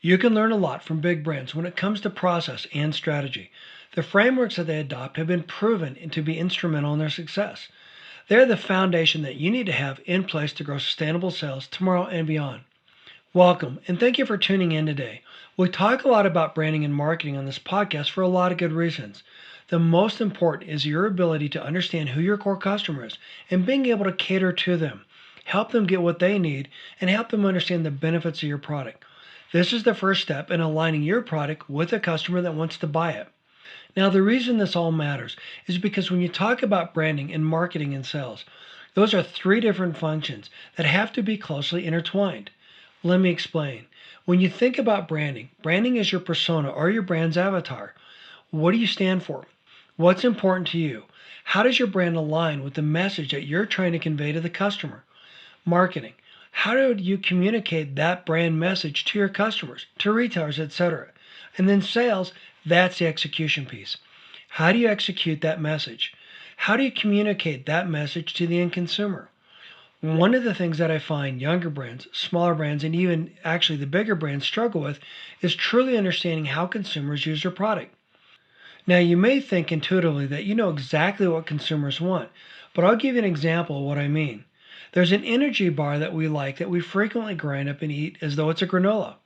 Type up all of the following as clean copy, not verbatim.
You can learn a lot from big brands when it comes to process and strategy. The frameworks that they adopt have been proven to be instrumental in their success. They're the foundation that you need to have in place to grow sustainable sales tomorrow and beyond. Welcome, and thank you for tuning in today. We talk a lot about branding and marketing on this podcast for a lot of good reasons. The most important is your ability to understand who your core customer is and being able to cater to them, help them get what they need, and help them understand the benefits of your product. This is the first step in aligning your product with a customer that wants to buy it. Now, the reason this all matters is because when you talk about branding and marketing and sales, those are three different functions that have to be closely intertwined. Let me explain. When you think about branding, branding is your persona or your brand's avatar. What do you stand for? What's important to you? How does your brand align with the message that you're trying to convey to the customer? Marketing. How do you communicate that brand message to your customers, to retailers, etc.? And then sales, that's the execution piece. How do you execute that message? How do you communicate that message to the end consumer? One of the things that I find younger brands, smaller brands, and even actually the bigger brands struggle with is truly understanding how consumers use their product. Now, you may think intuitively that you know exactly what consumers want, but I'll give you an example of what I mean. There's an energy bar that we like that we frequently grind up and eat as though it's a granola.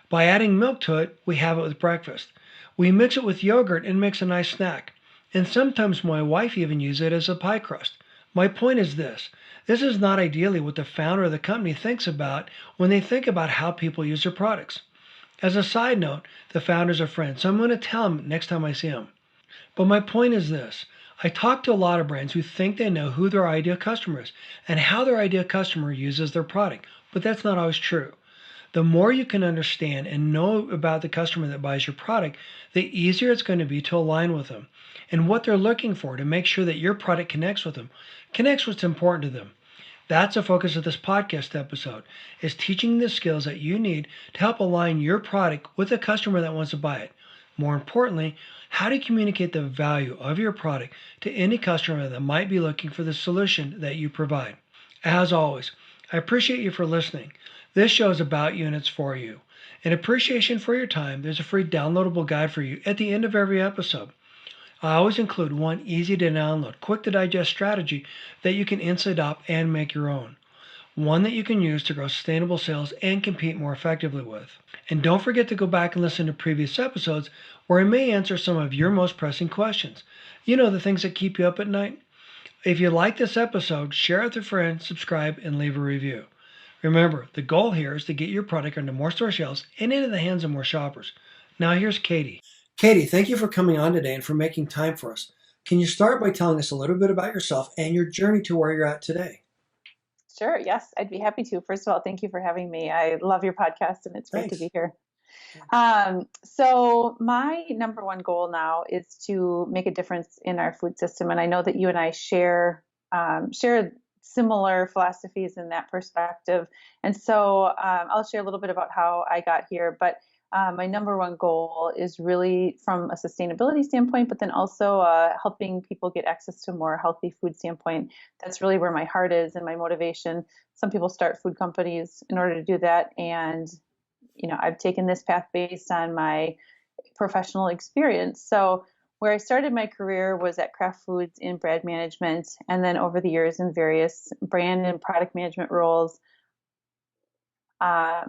By adding milk to it, we have it with breakfast. We mix it with yogurt and makes a nice snack. And sometimes my wife even uses it as a pie crust. My point is this. This is not ideally what the founder of the company thinks about when they think about how people use their products. As a side note, the founder's a friend, so I'm going to tell him next time I see him. But my point is this. I talk to a lot of brands who think they know who their ideal customer is and how their ideal customer uses their product, but that's not always true. The more you can understand and know about the customer that buys your product, the easier it's going to be to align with them and what they're looking for to make sure that your product connects with them, connects what's important to them. That's the focus of this podcast episode, is teaching the skills that you need to help align your product with the customer that wants to buy it. More importantly, how to communicate the value of your product to any customer that might be looking for the solution that you provide. As always, I appreciate you for listening. This show is about you and it's for you. In appreciation for your time, there's a free downloadable guide for you at the end of every episode. I always include one easy to download, quick to digest strategy that you can instantly adopt and make your own. One that you can use to grow sustainable sales and compete more effectively with. And don't forget to go back and listen to previous episodes where I may answer some of your most pressing questions. You know, the things that keep you up at night. If you like this episode, share it with a friend, subscribe, and leave a review. Remember, the goal here is to get your product onto more store shelves and into the hands of more shoppers. Now here's Katie. Katie, thank you for coming on today and for making time for us. Can you start by telling us a little bit about yourself and your journey to where you're at today? Sure. Yes, I'd be happy to. First of all, thank you for having me. I love your podcast and it's great to Thanks. be here. So my number one goal now is to make a difference in our food system. And I know that you and I share similar philosophies in that perspective. And so I'll share a little bit about how I got here. But my number one goal is really from a sustainability standpoint, but then also helping people get access to more healthy food standpoint. That's really where my heart is and my motivation. Some people start food companies in order to do that. And, I've taken this path based on my professional experience. So where I started my career was at Kraft Foods in brand management, and then over the years in various brand and product management roles. I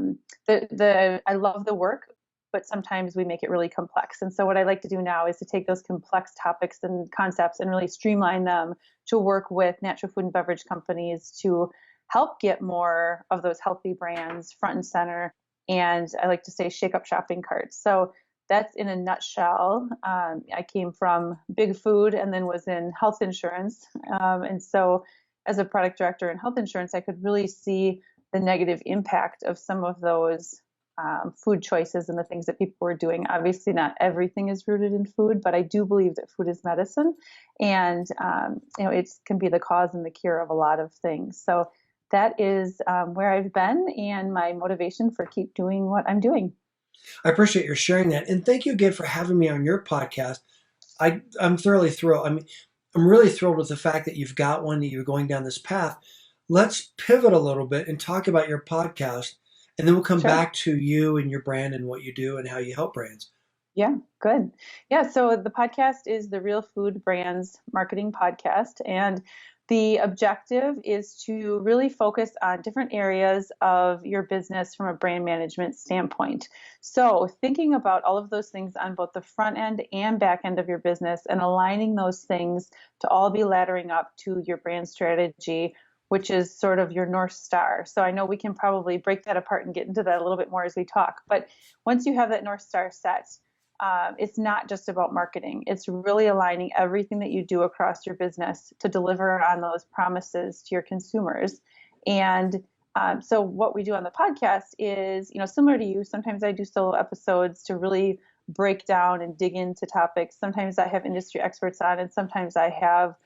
love the work, but sometimes we make it really complex. And so what I like to do now is to take those complex topics and concepts and really streamline them to work with natural food and beverage companies to help get more of those healthy brands front and center. And I like to say shake up shopping carts. So that's in a nutshell. I came from big food and then was in health insurance. And so as a product director in health insurance, I could really see the negative impact of some of those food choices and the things that people were doing. Obviously, not everything is rooted in food, but I do believe that food is medicine, and it can be the cause and the cure of a lot of things. So that is where I've been and my motivation for keep doing what I'm doing. I appreciate your sharing that, and thank you again for having me on your podcast. I'm thoroughly thrilled. I'm really thrilled with the fact that you've got one, that you're going down this path. Let's pivot a little bit and talk about your podcast And then we'll come Sure. back to you and your brand and what you do and how you help brands. Yeah, good. Yeah, so the podcast is the Real Food Brands Marketing Podcast. And the objective is to really focus on different areas of your business from a brand management standpoint. So, thinking about all of those things on both the front end and back end of your business and aligning those things to all be laddering up to your brand strategy, which is sort of your North Star. So, I know we can probably break that apart and get into that a little bit more as we talk. But once you have that North Star set, it's not just about marketing. It's really aligning everything that you do across your business to deliver on those promises to your consumers. And so, what we do on the podcast is, similar to you. Sometimes I do solo episodes to really break down and dig into topics. Sometimes I have industry experts on, and sometimes I have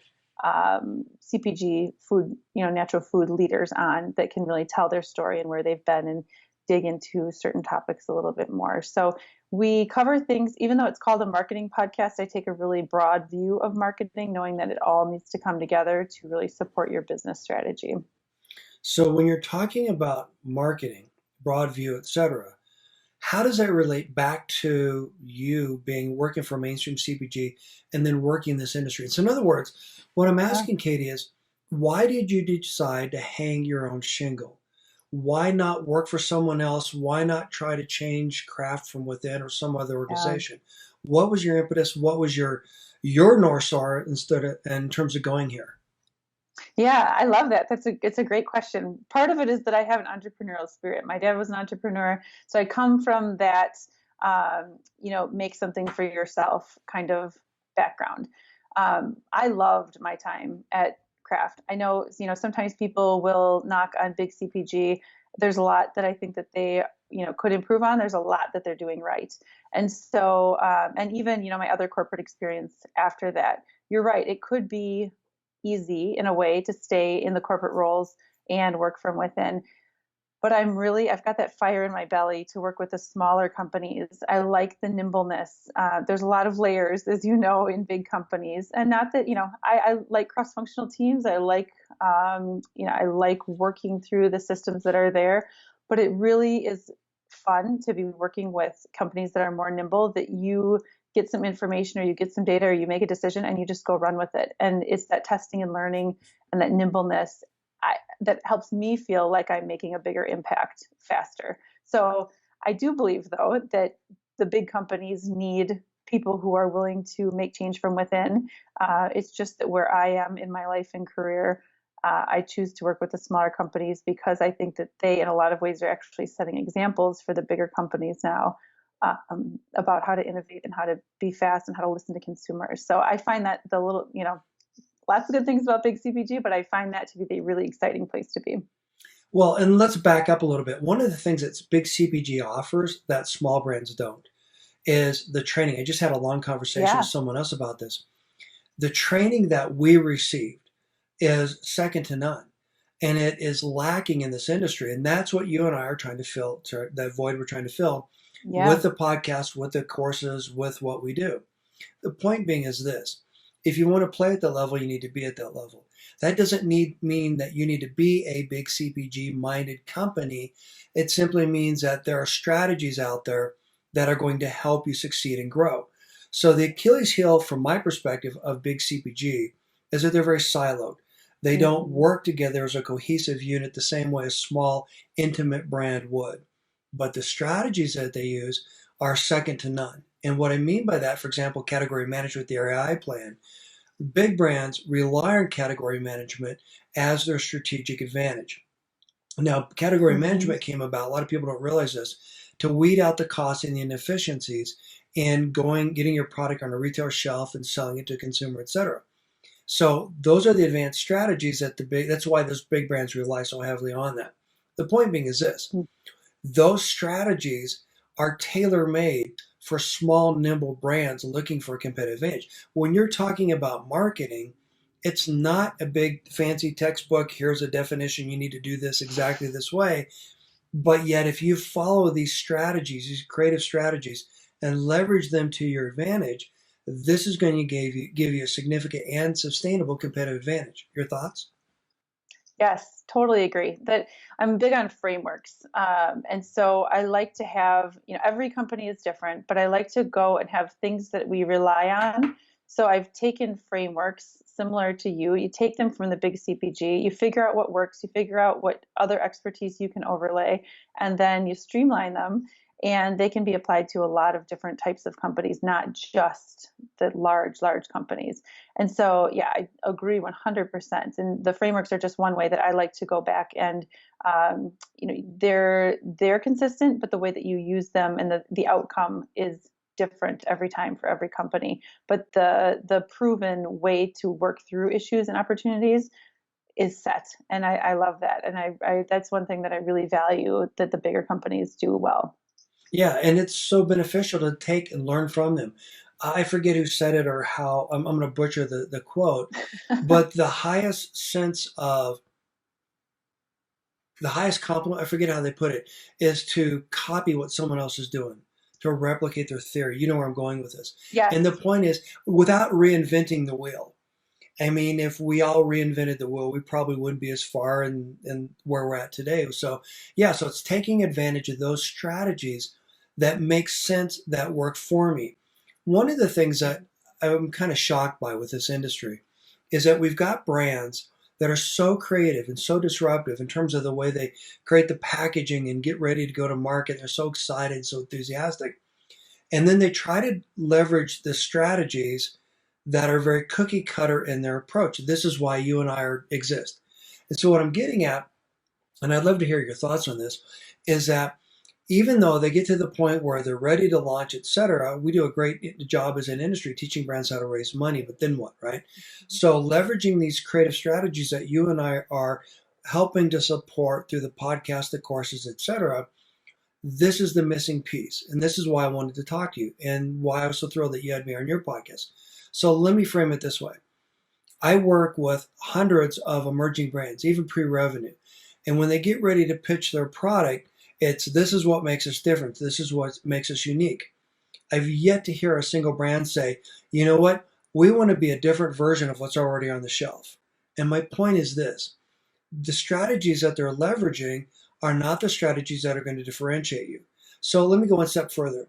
CPG food, natural food leaders on that can really tell their story and where they've been and dig into certain topics a little bit more. So we cover things, even though it's called a marketing podcast, I take a really broad view of marketing, knowing that it all needs to come together to really support your business strategy. So when you're talking about marketing, broad view, etc., how does that relate back to you being working for mainstream CPG and then working in this industry? So in other words, what I'm Yeah. asking, Katie, is why did you decide to hang your own shingle? Why not work for someone else? Why not try to change craft from within or some other Yeah. organization? What was your impetus? What was your North Star instead of in terms of going here? Yeah, I love that. It's a great question. Part of it is that I have an entrepreneurial spirit. My dad was an entrepreneur, so I come from that, make something for yourself kind of background. I loved my time at Kraft. I know, sometimes people will knock on big CPG. There's a lot that I think that they, could improve on. There's a lot that they're doing right, and so, and even, my other corporate experience after that. You're right. It could be easy in a way to stay in the corporate roles and work from within. But I've got that fire in my belly to work with the smaller companies. I like the nimbleness. There's a lot of layers, as you know, in big companies. And not that, I like cross functional teams. I like working through the systems that are there. But it really is fun to be working with companies that are more nimble, that you get some information or you get some data or you make a decision and you just go run with it. And it's that testing and learning and that nimbleness that helps me feel like I'm making a bigger impact faster. So I do believe, though, that the big companies need people who are willing to make change from within. It's just that where I am in my life and career, I choose to work with the smaller companies because I think that they, in a lot of ways, are actually setting examples for the bigger companies now about how to innovate and how to be fast and how to listen to consumers. So I find that the little, lots of good things about big CPG, but I find that to be the really exciting place to be. Well, and let's back up a little bit. One of the things that big CPG offers that small brands don't is the training. I just had a long conversation with Yeah. someone else about this. The training that we received is second to none. And it is lacking in this industry. And that's what you and I are trying to fill, that void we're trying to fill with Yeah. the podcast, with the courses, with what we do. The point being is this: if you want to play at that level, you need to be at that level. That doesn't mean that you need to be a big CPG minded company. It simply means that there are strategies out there that are going to help you succeed and grow. So the Achilles heel, from my perspective, of big CPG is that they're very siloed. They don't Mm-hmm. work together as a cohesive unit the same way a small, intimate brand would. But the strategies that they use are second to none. And what I mean by that, for example, category management, the area I plan, big brands rely on category management as their strategic advantage. Now, category Mm-hmm. management came about, a lot of people don't realize this, to weed out the costs and the inefficiencies in getting your product on a retail shelf and selling it to a consumer, et cetera. So those are the advanced strategies that's why those big brands rely so heavily on that. The point being is this: those strategies are tailor made for small, nimble brands looking for a competitive edge. When you're talking about marketing, it's not a big fancy textbook. Here's a definition. You need to do this exactly this way. But yet, if you follow these strategies, these creative strategies, and leverage them to your advantage, this is going to give you a significant and sustainable competitive advantage. Your thoughts? Yes, totally agree. That I'm big on frameworks, and so I like to have, every company is different, but I like to go and have things that we rely on. So I've taken frameworks similar to you. You take them from the big CPG, you figure out what works, you figure out what other expertise you can overlay, and then you streamline them. And they can be applied to a lot of different types of companies, not just the large companies. And so, yeah, I agree 100%. And the frameworks are just one way that I like to go back and, they're consistent, but the way that you use them and the outcome is different every time for every company. But the proven way to work through issues and opportunities is set, and I love that. And I that's one thing that I really value that the bigger companies do well. Yeah, and it's so beneficial to take and learn from them. I forget who said it or how, I'm going to butcher the quote, but the highest compliment, I forget how they put it, is to copy what someone else is doing, to replicate their theory. You know where I'm going with this. And the Yes. point is, without reinventing the wheel. I mean, if we all reinvented the wheel, we probably wouldn't be as far in where we're at today. So, yeah, so it's taking advantage of those strategies that make sense, that work for me. One of the things that I'm kind of shocked by with this industry is that we've got brands that are so creative and so disruptive in terms of the way they create the packaging and get ready to go to market. They're so excited, so enthusiastic. And then they try to leverage the strategies that are very cookie cutter in their approach. This is why you and exist. And so, what I'm getting at, and I'd love to hear your thoughts on this, is that even though they get to the point where they're ready to launch, et cetera, we do a great job as an industry teaching brands how to raise money. But then what, right? So, leveraging these creative strategies that you and I are helping to support through the podcast, the courses, et cetera, this is the missing piece. And this is why I wanted to talk to you and why I was so thrilled that you had me on your podcast. So let me frame it this way. I work with hundreds of emerging brands, even pre revenue. And when they get ready to pitch their product, it's this is what makes us different. This is what makes us unique. I've yet to hear a single brand say, you know what? We want to be a different version of what's already on the shelf. And my point is this: the strategies that they're leveraging are not the strategies that are going to differentiate you. So let me go one step further.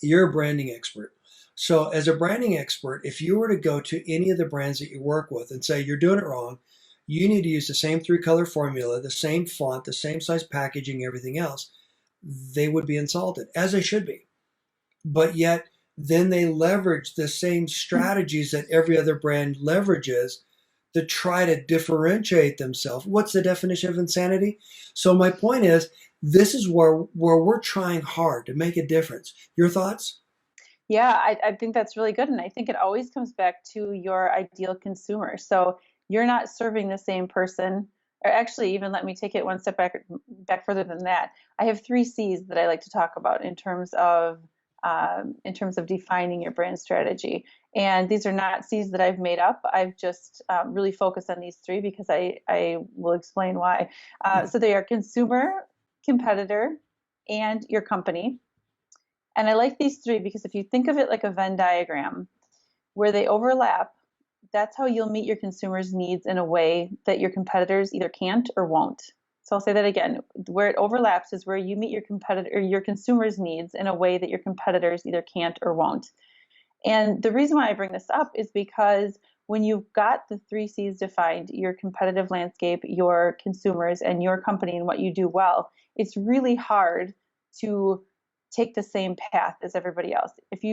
You're a branding expert. So, as a branding expert, if you were to go to any of the brands that you work with and say you're doing it wrong, you need to use the same three color formula, the same font, the same size packaging, everything else, they would be insulted, as they should be. But yet, then they leverage the same strategies that every other brand leverages to try to differentiate themselves. What's the definition of insanity? So my point is, this is where we're trying hard to make a difference. Your thoughts? Yeah, I think that's really good. And I think it always comes back to your ideal consumer. So you're not serving the same person, or actually, even let me take it one step back further than that. I have three C's that I like to talk about in terms of defining your brand strategy. And these are not C's that I've made up. I've just really focused on these three because I will explain why. So they are consumer, competitor, and your company. And I like these three because if you think of it like a Venn diagram where they overlap, that's how you'll meet your consumers' needs in a way that your competitors either can't or won't. So I'll say that again. Where it overlaps is where you meet your competitor or your consumers' needs in a way that your competitors either can't or won't. And the reason why I bring this up is because when you've got the three C's defined, your competitive landscape, your consumers, and your company and what you do well, it's really hard to take the same path as everybody else. If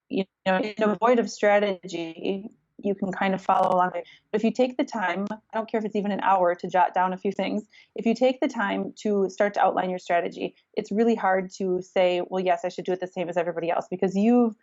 in a void of strategy, you can kind of follow along. But if you take the time, I don't care if it's even an hour to jot down a few things. If you take the time to start to outline your strategy, it's really hard to say, well, yes, I should do it the same as everybody else because you've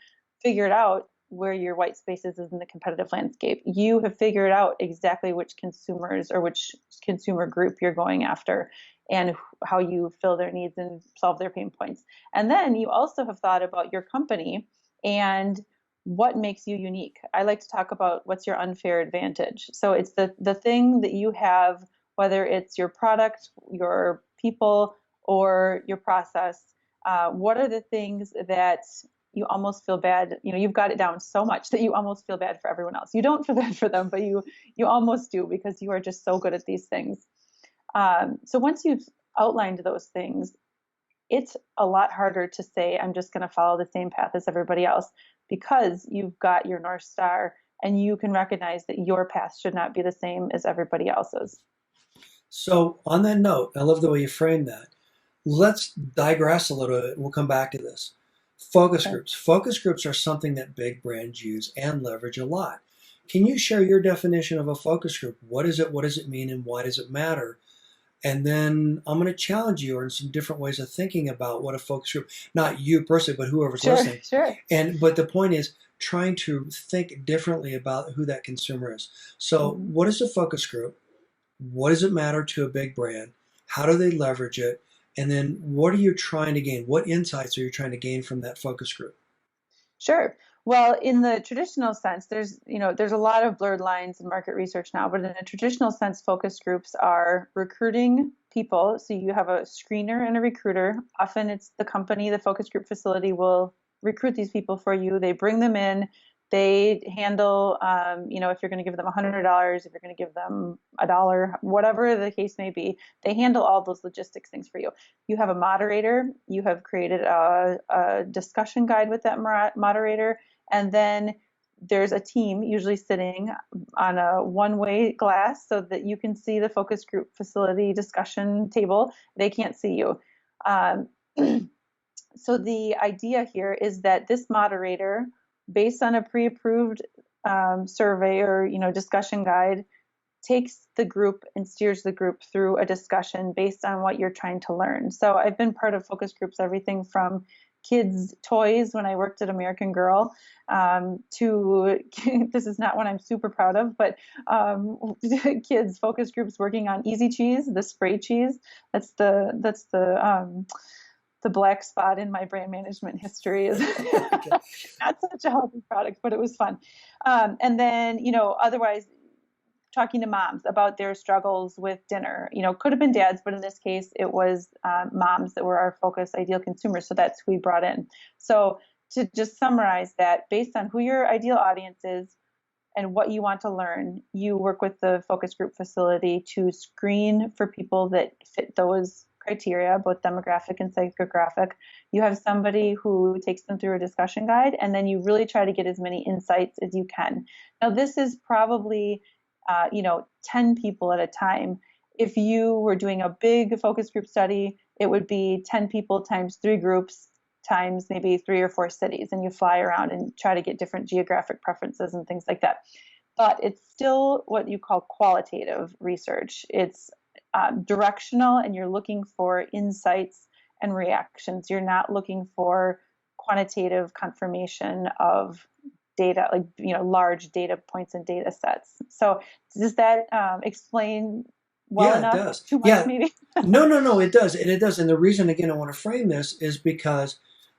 figured out where your white spaces is in the competitive landscape. You have figured out exactly which consumers or which consumer group you're going after and how you fill their needs and solve their pain points. And then you also have thought about your company and what makes you unique. I like to talk about what's your unfair advantage. So it's the thing that you have, whether it's your product, your people, or your process. What are the things that you almost feel bad. You've got it down so much that you almost feel bad for everyone else. You don't feel bad for them, but you almost do, because you are just so good at these things. So once you've outlined those things, it's a lot harder to say, I'm just going to follow the same path as everybody else, because you've got your North Star and you can recognize that your path should not be the same as everybody else's. So, on that note, I love the way you frame that. Let's digress a little bit. We'll come back to this. Focus Okay. groups. Focus groups are something that big brands use and leverage a lot. Can you share your definition of a focus group? What is it? What does it mean? And why does it matter? And then I'm going to challenge you on some different ways of thinking about what a focus group, not you personally, but whoever's Sure, listening. sure. But the point is trying to think differently about who that consumer is. So, Hmm. what is a focus group? What does it matter to a big brand? How do they leverage it? And then what are you trying to gain? What insights are you trying to gain from that focus group? Sure. Well, in the traditional sense, there's a lot of blurred lines in market research now, but in a traditional sense, focus groups are recruiting people. So you have a screener and a recruiter. Often it's the company, the focus group facility will recruit these people for you. They bring them in. They handle, if you're going to give them $100, if you're going to give them $1, whatever the case may be, they handle all those logistics things for you. You have a moderator. You have created a discussion guide with that moderator. And then there's a team usually sitting on a one-way glass so that you can see the focus group facility discussion table. They can't see you. Um, so the idea here is that this moderator, based on a pre-approved survey or discussion guide, takes the group and steers the group through a discussion based on what you're trying to learn. So I've been part of focus groups, everything from kids' toys when I worked at American Girl to this is not one I'm super proud of, but kids focus groups working on Easy Cheese, the spray cheese. That's the black spot in my brand management history is Okay. not such a healthy product, but it was fun. And then, otherwise talking to moms about their struggles with dinner. Could have been dads, but in this case, it was moms that were our focus ideal consumers. So that's who we brought in. So to just summarize that, based on who your ideal audience is and what you want to learn, you work with the focus group facility to screen for people that fit those criteria, both demographic and psychographic. You have somebody who takes them through a discussion guide, and then you really try to get as many insights as you can. Now, this is probably 10 people at a time. If you were doing a big focus group study, it would be 10 people times 3 groups times maybe 3 or 4 cities, and you fly around and try to get different geographic preferences and things like that. But it's still what you call qualitative research. It's directional, and you're looking for insights and reactions. You're not looking for quantitative confirmation of data, like large data points and data sets. So does that explain well Yeah, it enough? does. Too much, Yeah. maybe? No, no, no, it does. And it does. And the reason, again, I want to frame this is because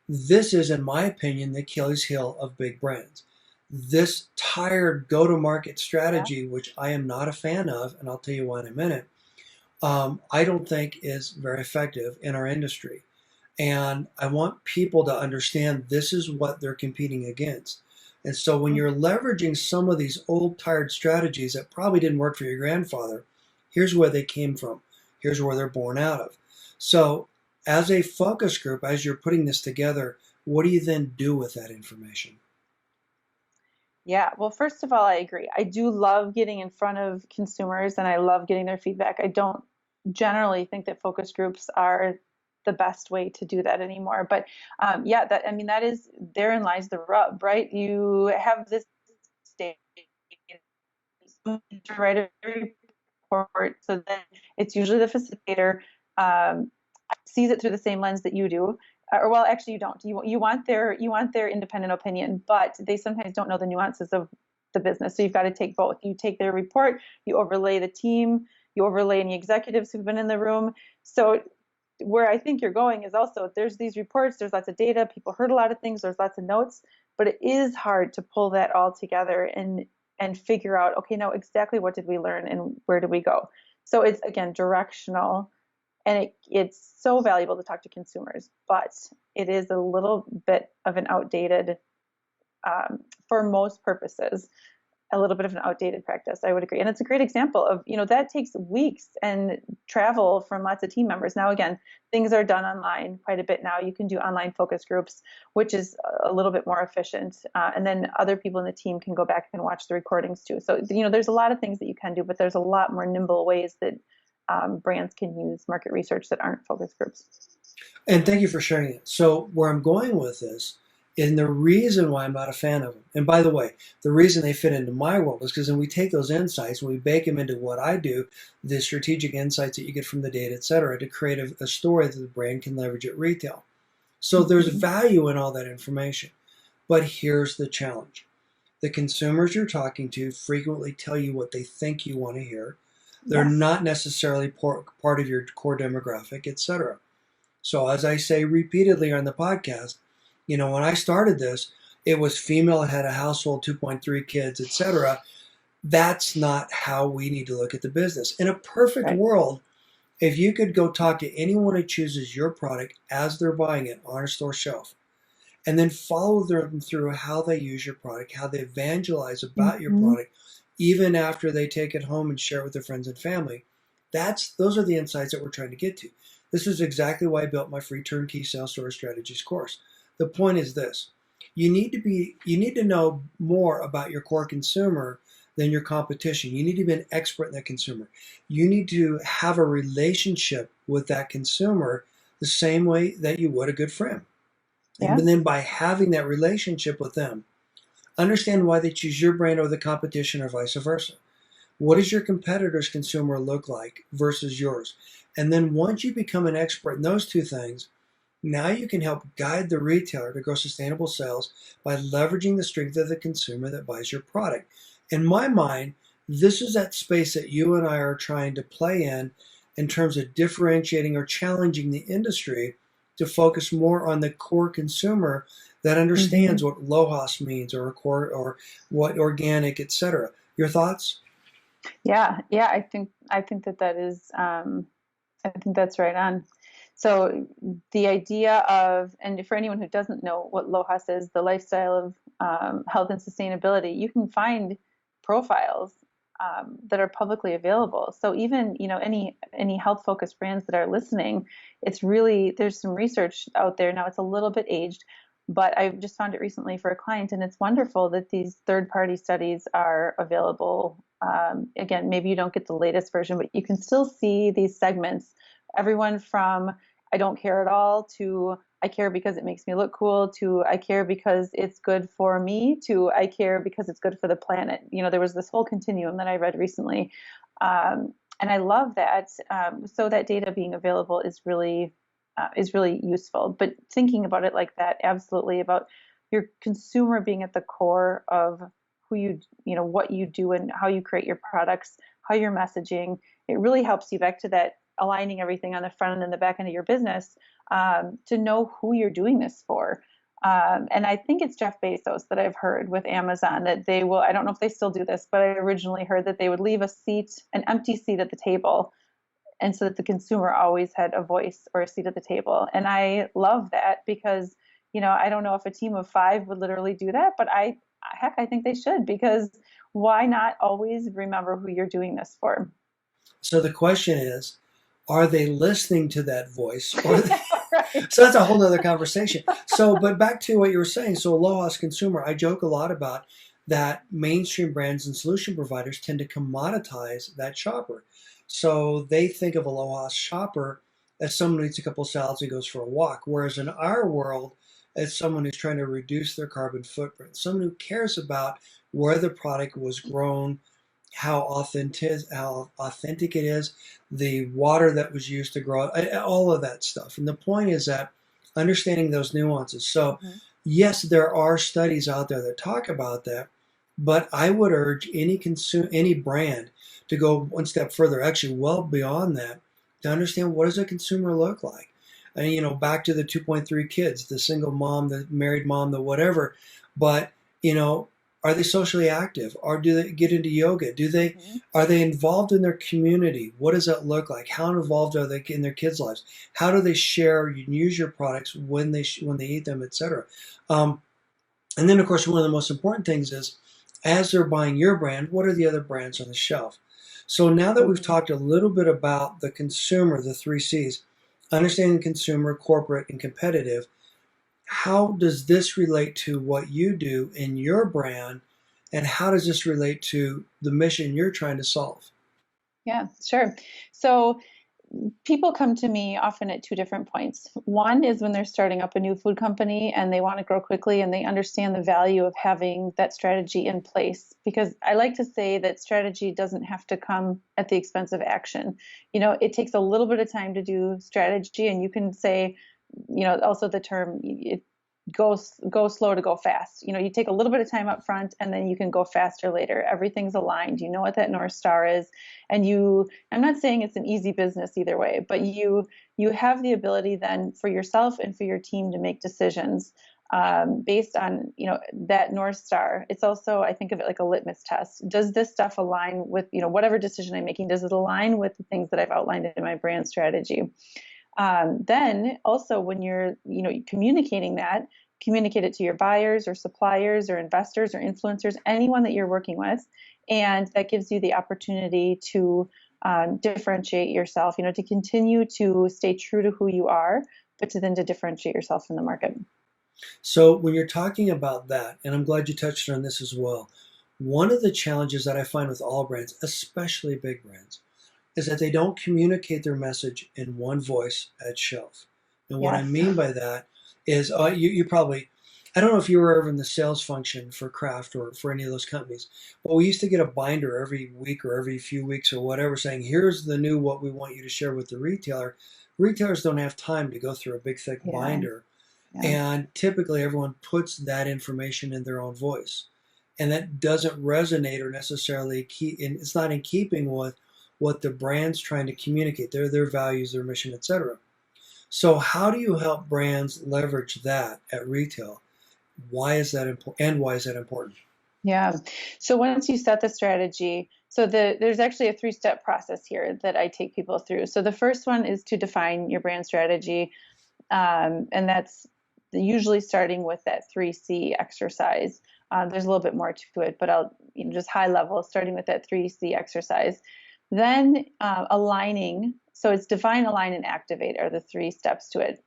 this is, in my opinion, the Achilles heel of big brands. This tired go to market Yeah. strategy, which I am not a fan of, and I'll tell you why in a minute, I don't think is very effective in our industry. And I want people to understand this is what they're competing against. And so when you're leveraging some of these old tired strategies that probably didn't work for your grandfather, here's where they came from. Here's where they're born out of. So as a focus group, as you're putting this together, what do you then do with that information? Yeah, well, first of all, I agree. I do love getting in front of consumers and I love getting their feedback. I don't generally think that focus groups are the best way to do that anymore. But yeah, that is therein lies the rub, right? You have this state to write a report, so then it's usually the facilitator um, sees it through the same lens that you do. Or well, actually, you don't. You want their independent opinion, but they sometimes don't know the nuances of the business. So you've got to take both. You take their report, you overlay the team, you overlay any executives who've been in the room. So where I think you're going is also there's these reports, there's lots of data, people heard a lot of things, there's lots of notes, but it is hard to pull that all together and figure out, okay, now exactly what did we learn and where did we go? So it's again directional And it's so valuable to talk to consumers, but it is a little bit of an outdated, for most purposes, a little bit of an outdated practice. I would agree. And it's a great example of, that takes weeks and travel from lots of team members. Now, again, things are done online quite a bit now. You can do online focus groups, which is a little bit more efficient. And then other people in the team can go back and watch the recordings too. So, there's a lot of things that you can do, but there's a lot more nimble ways that brands can use market research that aren't focus groups. And thank you for sharing it. So where I'm going with this, and the reason why I'm not a fan of them, and by the way, the reason they fit into my world is because when we take those insights, when we bake them into what I do, the strategic insights that you get from the data, et cetera, to create a story that the brand can leverage at retail. So there's value in all that information. But here's the challenge. The consumers you're talking to frequently tell you what they think you want to hear. They're Yes. not necessarily part of your core demographic, et cetera. So as I say repeatedly on the podcast, when I started this, it was female, had a household, 2.3 kids, etc. That's not how we need to look at the business. In a perfect Right. world, if you could go talk to anyone who chooses your product as they're buying it on a store shelf, and then follow them through how they use your product, how they evangelize about your Mm-hmm. product, even after they take it home and share it with their friends and family. Those are the insights that we're trying to get to. This is exactly why I built my free turnkey sales story strategies course. The point is this: you need to know more about your core consumer than your competition. You need to be an expert in that consumer. You need to have a relationship with that consumer the same way that you would a good friend. And Yeah. then by having that relationship with them, understand why they choose your brand over the competition or vice versa. What does your competitor's consumer look like versus yours? And then once you become an expert in those two things, now you can help guide the retailer to grow sustainable sales by leveraging the strength of the consumer that buys your product. In my mind, this is that space that you and I are trying to play in terms of differentiating or challenging the industry to focus more on the core consumer that Mm-hmm. understands what LOHAS means or core or what organic, etc. Your thoughts? Yeah. Yeah. I think that is, I think that's right on. So the idea of, and for anyone who doesn't know what LOHAS is, the lifestyle of health and sustainability, you can find profiles that are publicly available. So even, any health focused brands that are listening, it's really, there's some research out there now. It's a little bit aged, but I just found it recently for a client, and it's wonderful that these third party studies are available. Again, maybe you don't get the latest version, but you can still see these segments, everyone from I don't care at all to I care because it makes me look cool to I care because it's good for me to I care because it's good for the planet. There was this whole continuum that I read recently. And I love that. So that data being available is really useful. But thinking about it like that, absolutely, about your consumer being at the core of who what you do and how you create your products, how you're messaging. It really helps you back to that aligning everything on the front end and the back end of your business, to know who you're doing this for. And I think it's Jeff Bezos that I've heard with Amazon that they will, I don't know if they still do this, but I originally heard that they would leave an empty seat at the table, and so that the consumer always had a voice or a seat at the table. And I love that because, I don't know if a team of 5 would literally do that, but I think they should, because why not always remember who you're doing this for? So the question is, are they listening to that voice? Or Right. so that's a whole other conversation. So, but back to what you were saying. So, low cost consumer, I joke a lot about that mainstream brands and solution providers tend to commoditize that shopper. So they think of a low cost shopper as someone who eats a couple of salads and goes for a walk. Whereas in our world, it's someone who's trying to reduce their carbon footprint, someone who cares about where the product was grown, how authentic it is, the water that was used to grow it, all of that stuff. And the point is that understanding those nuances. So, Mhm. yes, there are studies out there that talk about that, but I would urge any brand to go one step further, actually well beyond that, to understand what does a consumer look like. And back to the 2.3 kids, the single mom, the married mom, the whatever. But Are they socially active? Or do they get into yoga? Do they Mhm. are they involved in their community? What does that look like? How involved are they in their kids' lives? How do they share and use your products when they eat them, etc. Um, and then, of course, one of the most important things is as they're buying your brand, what are the other brands on the shelf? So now that we've Mhm. talked a little bit about the consumer, the three C's, understanding consumer, corporate, and competitive, how does this relate to what you do in your brand? And how does this relate to the mission you're trying to solve? Yeah, sure. So people come to me often at two different points. One is when they're starting up a new food company and they want to grow quickly and they understand the value of having that strategy in place. Because I like to say that strategy doesn't have to come at the expense of action. It takes a little bit of time to do strategy, and you can say, also the term, it go slow to go fast. You take a little bit of time up front and then you can go faster later. Everything's aligned. You know what that North Star is. And I'm not saying it's an easy business either way, but you have the ability then for yourself and for your team to make decisions based on that North Star. It's also, I think of it like a litmus test. Does this stuff align with whatever decision I'm making? Does it align with the things that I've outlined in my brand strategy? Then also when you're communicating that, communicate it to your buyers or suppliers or investors or influencers, anyone that you're working with, and that gives you the opportunity to differentiate yourself, to continue to stay true to who you are, but to differentiate yourself from the market. So, when you're talking about that, and I'm glad you touched on this as well, one of the challenges that I find with all brands, especially big brands, is that they don't communicate their message in one voice at shelf. And what I Yes. mean by that is, you probably, I don't know if you were ever in the sales function for Kraft or for any of those companies, but we used to get a binder every week or every few weeks or whatever saying, here's the new what we want you to share with the retailer. Retailers don't have time to go through a big, thick Yeah. binder. Yeah. And typically everyone puts that information in their own voice. And that doesn't resonate or necessarily it's not in keeping with what the brand's trying to communicate, their values, their mission, etc. So how do you help brands leverage that at retail? Why is that important? And why is that important? Yeah. So once you set the strategy, there's actually a three-step process here that I take people through. So the first one is to define your brand strategy, and that's usually starting with that 3C exercise. There's a little bit more to it, but I'll just high level, starting with that 3C exercise. Then aligning. So it's define, align, and activate are the three steps to it.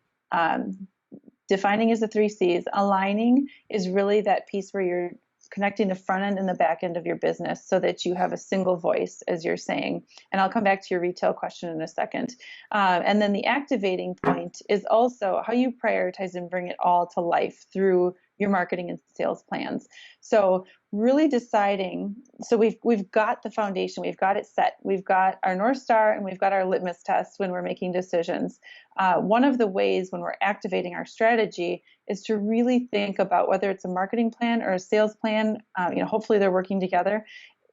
Defining is the three C's. Aligning is really that piece where you're connecting the front end and the back end of your business so that you have a single voice, as you're saying. And I'll come back to your retail question in a second. And then the activating point is also how you prioritize and bring it all to life through your marketing and sales plans. So really deciding, so we've got the foundation, we've got it set, we've got our North Star, and we've got our litmus test when we're making decisions. One of the ways when we're activating our strategy is to really think about whether it's a marketing plan or a sales plan. Hopefully they're working together.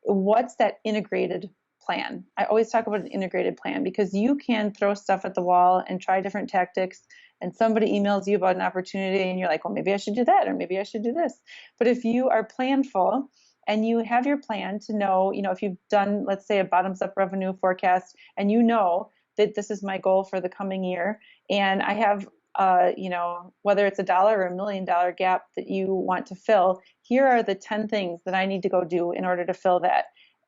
What's that integrated plan? I always talk about an integrated plan because you can throw stuff at the wall and try different tactics, and somebody emails you about an opportunity and you're like, well, maybe I should do that, or maybe I should do this. But if you are planful and you have your plan to know, if you've done, let's say, a bottoms up revenue forecast, and that this is my goal for the coming year, and I have whether it's $1 or $1 million gap that you want to fill, here are the 10 things that I need to go do in order to fill that.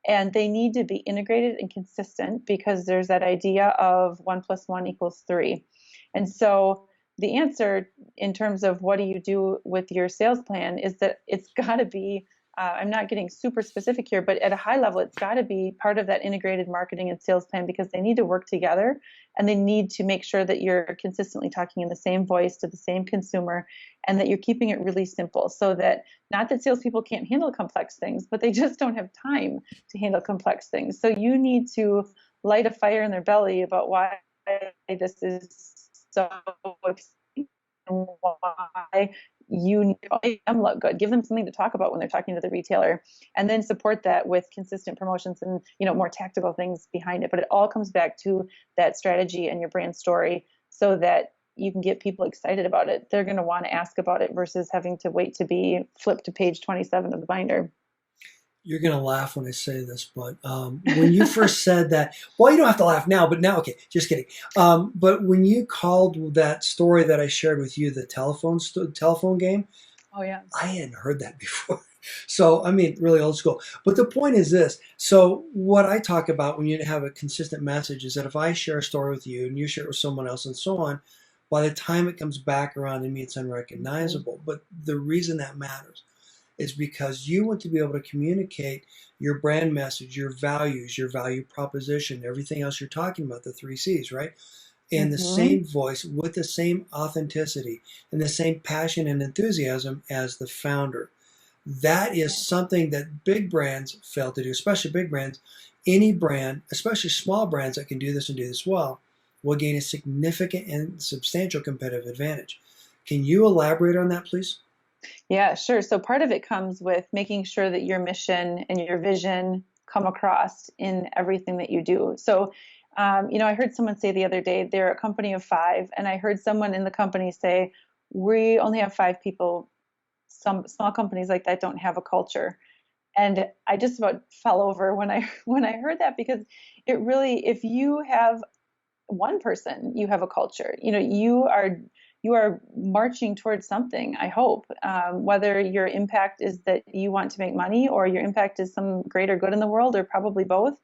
And they need to be integrated and consistent because there's that idea of 1 + 1 = 3. And so the answer in terms of what do you do with your sales plan is that it's got to be, I'm not getting super specific here, but at a high level, it's got to be part of that integrated marketing and sales plan because they need to work together and they need to make sure that you're consistently talking in the same voice to the same consumer and that you're keeping it really simple so that not that salespeople can't handle complex things, but they just don't have time to handle complex things. So you need to light a fire in their belly about why this is so exciting and why you need to make them look good. Give them something to talk about when they're talking to the retailer, and then support that with consistent promotions and more tactical things behind it. But it all comes back to that strategy and your brand story, so that you can get people excited about it, they're going to want to ask about it versus having to wait to be flipped to page 27 of the binder. You're going to laugh when I say this, but when you first said that, well, you don't have to laugh now, but now, okay, just kidding. But when you called that story that I shared with you, the telephone game, Oh yeah. I hadn't heard that before. So, I mean, really old school. But the point is this. So, what I talk about when you have a consistent message is that if I share a story with you and you share it with someone else and so on, by the time it comes back around to me, it's unrecognizable. Mm-hmm. But the reason that matters is because you want to be able to communicate your brand message, your values, your value proposition, everything else you're talking about, the 3 C's, right? In the same voice, with the same authenticity, and the same passion and enthusiasm as the founder. That is something that big brands fail to do, especially big brands. Any brand, especially small brands that can do this and do this well, will gain a significant and substantial competitive advantage. Can you elaborate on that, please? Yeah, sure. So part of it comes with making sure that your mission and your vision come across in everything that you do. So, I heard someone say the other day, they're a company of five, and I heard someone in the company say, we only have five people. Some small companies like that don't have a culture. And I just about fell over when I when I heard that, because it really, if you have one person, you have a culture. You are marching towards something, I hope. Whether your impact is that you want to make money, or your impact is some greater good in the world, or probably both,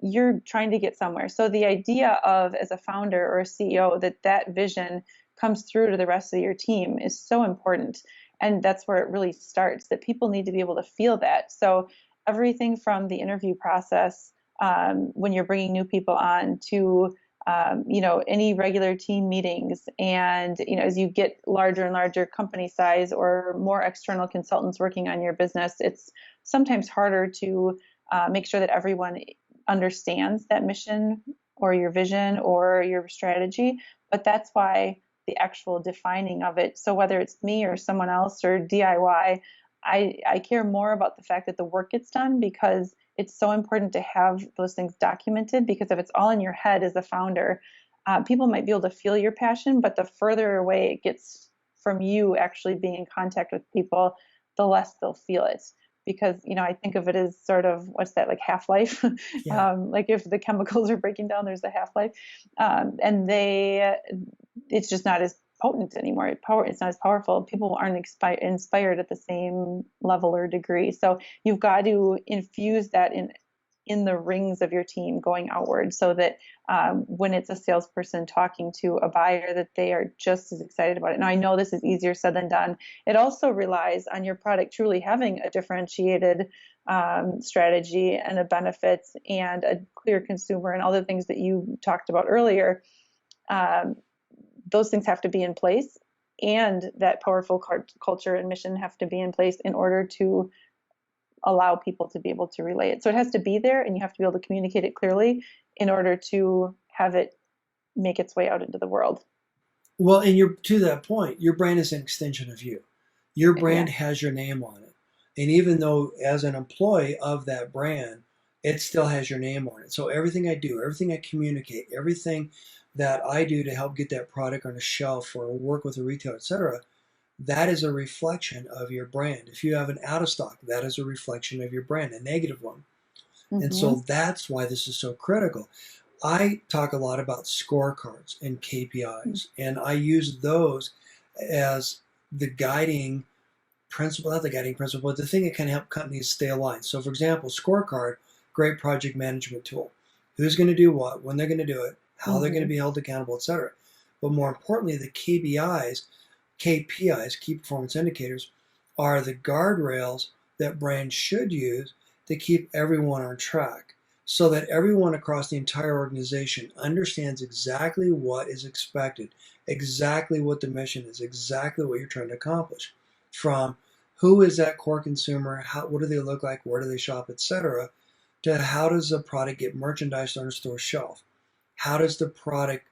you're trying to get somewhere. So the idea of, as a founder or a CEO, that vision comes through to the rest of your team is so important. And that's where it really starts, that people need to be able to feel that. So everything from the interview process, when you're bringing new people on, to any regular team meetings, and as you get larger and larger company size, or more external consultants working on your business, it's sometimes harder to make sure that everyone understands that mission or your vision or your strategy. But that's why the actual defining of it, so whether it's me or someone else or DIY, I care more about the fact that the work gets done, because it's so important to have those things documented. Because if it's all in your head as a founder, people might be able to feel your passion, but the further away it gets from you actually being in contact with people, the less they'll feel it. Because I think of it as sort of, what's that, like half-life. Yeah. Like if the chemicals are breaking down, there's a half-life, and it's just not as potent anymore. It's not as powerful. People aren't inspired at the same level or degree. So you've got to infuse that in the rings of your team going outward, so that when it's a salesperson talking to a buyer, that they are just as excited about it. Now, I know this is easier said than done. It also relies on your product truly having a differentiated strategy and a benefits and a clear consumer and all the things that you talked about earlier. Those things have to be in place, and that powerful culture and mission have to be in place in order to allow people to be able to relay it. So it has to be there, and you have to be able to communicate it clearly in order to have it make its way out into the world. Well, and you're to that point, your brand is an extension of you. Your brand Yeah. has your name on it. And even though as an employee of that brand, it still has your name on it. So everything I do, everything I communicate, everything that I do to help get that product on a shelf or work with a retailer, etc., that is a reflection of your brand. If you have an out of stock, that is a reflection of your brand, a negative one. And Mm-hmm. so that's why this is so critical. I talk a lot about scorecards and KPIs, and I use those as the guiding principle, not the guiding principle, but the thing that can help companies stay aligned. So, for example, scorecard, great project management tool. Who's going to do what, when they're going to do it, how they're going to Mm-hmm. be held accountable, etc. But more importantly, the KPIs, key performance indicators, are the guardrails that brands should use to keep everyone on track, so that everyone across the entire organization understands exactly what is expected, exactly what the mission is, exactly what you're trying to accomplish. From who is that core consumer, what do they look like, where do they shop, etc., to how does the product get merchandised on a store shelf? How does the product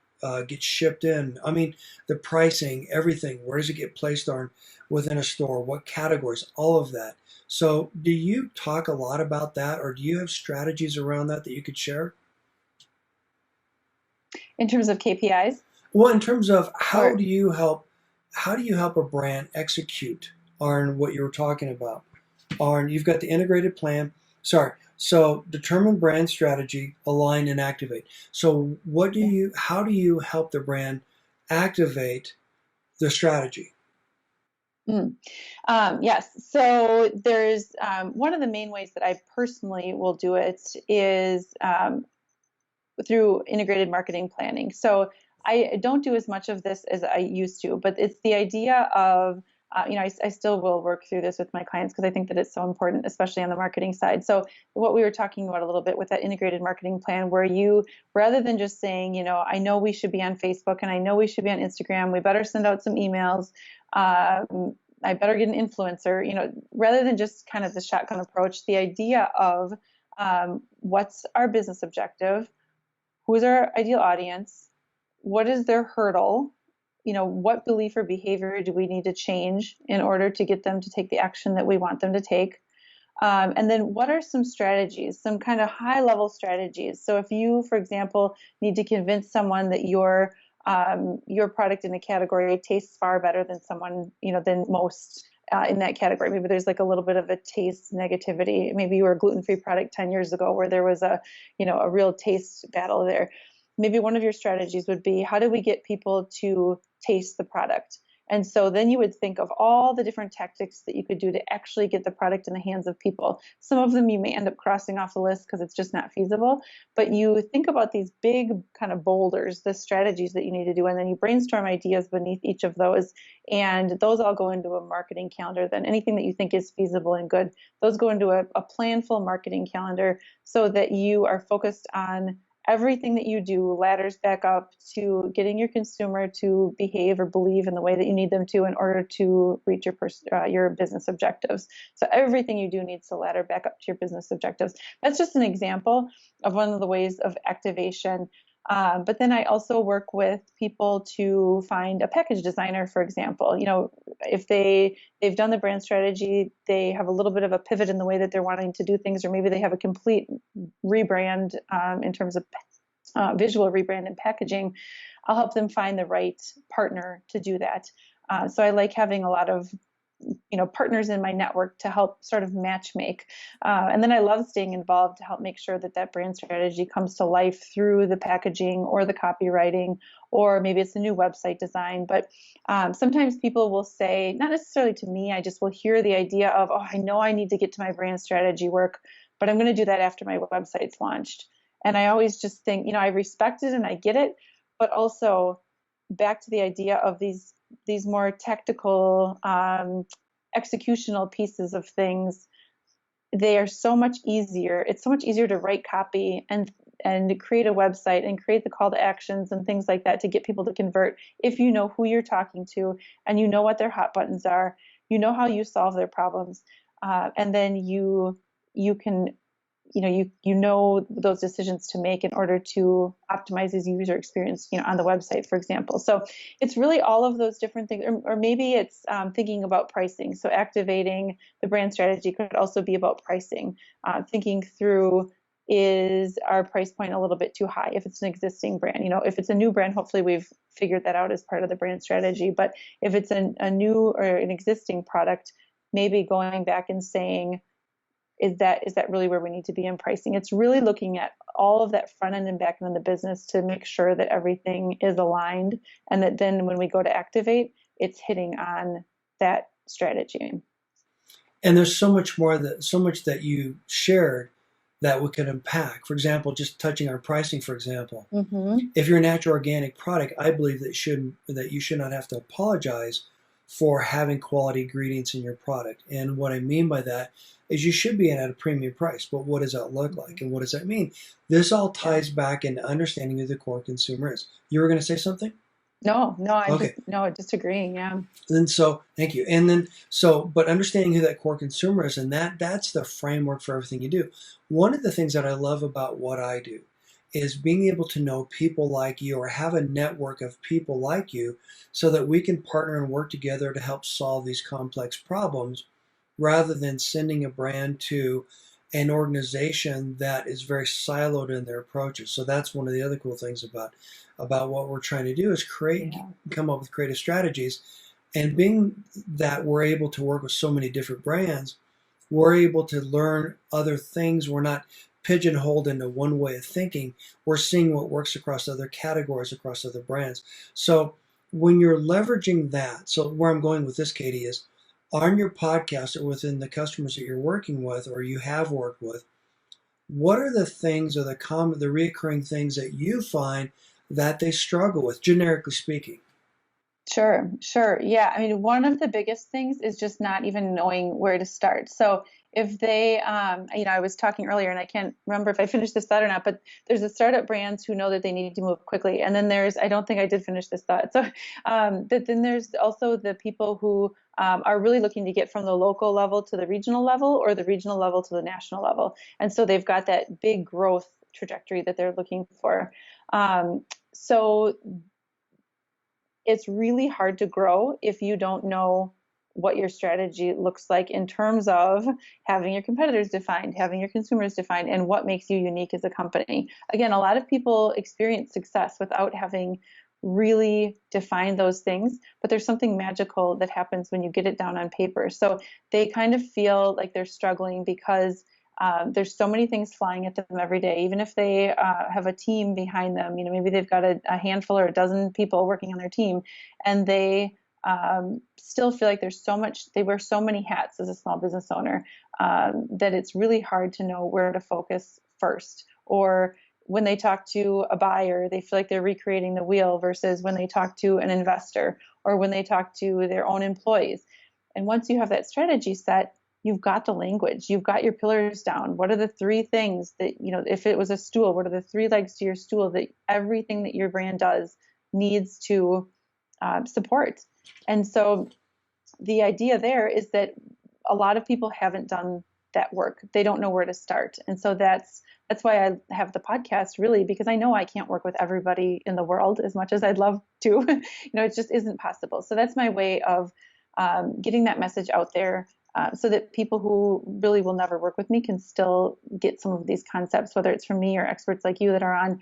get shipped in? I mean, the pricing, everything. Where does it get placed on within a store? What categories? All of that. So, do you talk a lot about that, or do you have strategies around that that you could share? In terms of KPIs. Well, in terms of Or how do you help a brand execute on what you were talking about? On you've got the integrated plan. Sorry. So determine brand strategy, align and activate. So yeah. how do you help the brand activate the strategy? Mm. Yes. So there's one of the main ways that I personally will do it is through integrated marketing planning. So I don't do as much of this as I used to, but it's the idea of I still will work through this with my clients because I think that it's so important, especially on the marketing side. So what we were talking about a little bit with that integrated marketing plan, where you, rather than just saying, I know we should be on Facebook and I know we should be on Instagram, we better send out some emails. I better get an influencer, rather than just kind of the shotgun approach, the idea of what's our business objective, who's our ideal audience, what is their hurdle, what belief or behavior do we need to change in order to get them to take the action that we want them to take, and then what are some strategies, some kind of high level strategies. So if you, for example, need to convince someone that your product in a category tastes far better than someone, than most in that category. Maybe there's like a little bit of a taste negativity. Maybe you were a gluten-free product 10 years ago where there was a real taste battle there. Maybe one of your strategies would be, how do we get people to taste the product? And so then you would think of all the different tactics that you could do to actually get the product in the hands of people. Some of them you may end up crossing off the list because it's just not feasible. But you think about these big kind of boulders, the strategies that you need to do, and then you brainstorm ideas beneath each of those. And those all go into a marketing calendar. Then anything that you think is feasible and good, those go into a planful marketing calendar so that you are focused on everything that you do ladders back up to getting your consumer to behave or believe in the way that you need them to in order to reach your business objectives. So everything you do needs to ladder back up to your business objectives. That's just an example of one of the ways of activation. But then I also work with people to find a package designer, for example. If they've done the brand strategy, they have a little bit of a pivot in the way that they're wanting to do things, or maybe they have a complete rebrand in terms of visual rebrand and packaging. I'll help them find the right partner to do that. So I like having a lot of partners in my network to help sort of match make. And then I love staying involved to help make sure that that brand strategy comes to life through the packaging or the copywriting, or maybe it's a new website design. But sometimes people will say, not necessarily to me, I just will hear the idea of, oh, I know I need to get to my brand strategy work, but I'm going to do that after my website's launched. And I always just think, I respect it and I get it, but also back to the idea of these more tactical executional pieces of things. They are so much easier. It's so much easier to write copy and create a website and create the call to actions and things like that to get people to convert if you know who you're talking to and you know what their hot buttons are, you know how you solve their problems, and then you can you know those decisions to make in order to optimize his user experience, on the website, for example. So it's really all of those different things, or maybe it's thinking about pricing. So activating the brand strategy could also be about pricing, thinking through, is our price point a little bit too high if it's an existing brand? If it's a new brand, hopefully we've figured that out as part of the brand strategy. But if it's a new or an existing product, maybe going back and saying, is that really where we need to be in pricing? It's really looking at all of that front end and back end of the business to make sure that everything is aligned, and that then when we go to activate, it's hitting on that strategy. And there's so much that you shared that we could unpack. For example, just touching on pricing, for example. Mm-hmm. If you're a natural organic product, I believe that you should not have to apologize for having quality ingredients in your product. And what I mean by that is you should be at a premium price. But what does that look like, and what does that mean? This all Yeah. ties back into understanding who the core consumer is. You were going to say something? No, no, Okay. just agreeing. Yeah. And so, thank you. And then, but understanding who that core consumer is, and that's the framework for everything you do. One of the things that I love about what I do is being able to know people like you, or have a network of people like you, so that we can partner and work together to help solve these complex problems, rather than sending a brand to an organization that is very siloed in their approaches. So that's one of the other cool things about what we're trying to do is Yeah. come up with creative strategies. And being that we're able to work with so many different brands, we're able to learn other things. We're not pigeonholed into one way of thinking. We're seeing what works across other categories, across other brands. So when you're leveraging that, so where I'm going with this, Katie, is on your podcast or within the customers that you're working with or you have worked with, what are the things or the reoccurring things that you find that they struggle with, generically speaking? Sure, sure. Yeah. I mean, one of the biggest things is just not even knowing where to start. So if they, I was talking earlier and I can't remember if I finished this thought or not, but there's the startup brands who know that they need to move quickly. And then I don't think I did finish this thought. So then there's also the people who are really looking to get from the local level to the regional level or the regional level to the national level. And so they've got that big growth trajectory that they're looking for. So it's really hard to grow if you don't know what your strategy looks like in terms of having your competitors defined, having your consumers defined, and what makes you unique as a company. Again, a lot of people experience success without having really defined those things, but there's something magical that happens when you get it down on paper. So they kind of feel like they're struggling because there's so many things flying at them every day. Even if they have a team behind them, maybe they've got a handful or a dozen people working on their team, and they still feel like there's so much. They wear so many hats as a small business owner that it's really hard to know where to focus first. Or when they talk to a buyer, they feel like they're recreating the wheel versus when they talk to an investor or when they talk to their own employees. And once you have that strategy set, you've got the language, you've got your pillars down. What are the three things that, if it was a stool, what are the three legs to your stool that everything that your brand does needs to support? And so the idea there is that a lot of people haven't done that work. They don't know where to start. And so that's why I have the podcast, really, because I know I can't work with everybody in the world as much as I'd love to. It just isn't possible. So that's my way of getting that message out there so that people who really will never work with me can still get some of these concepts, whether it's from me or experts like you that are on,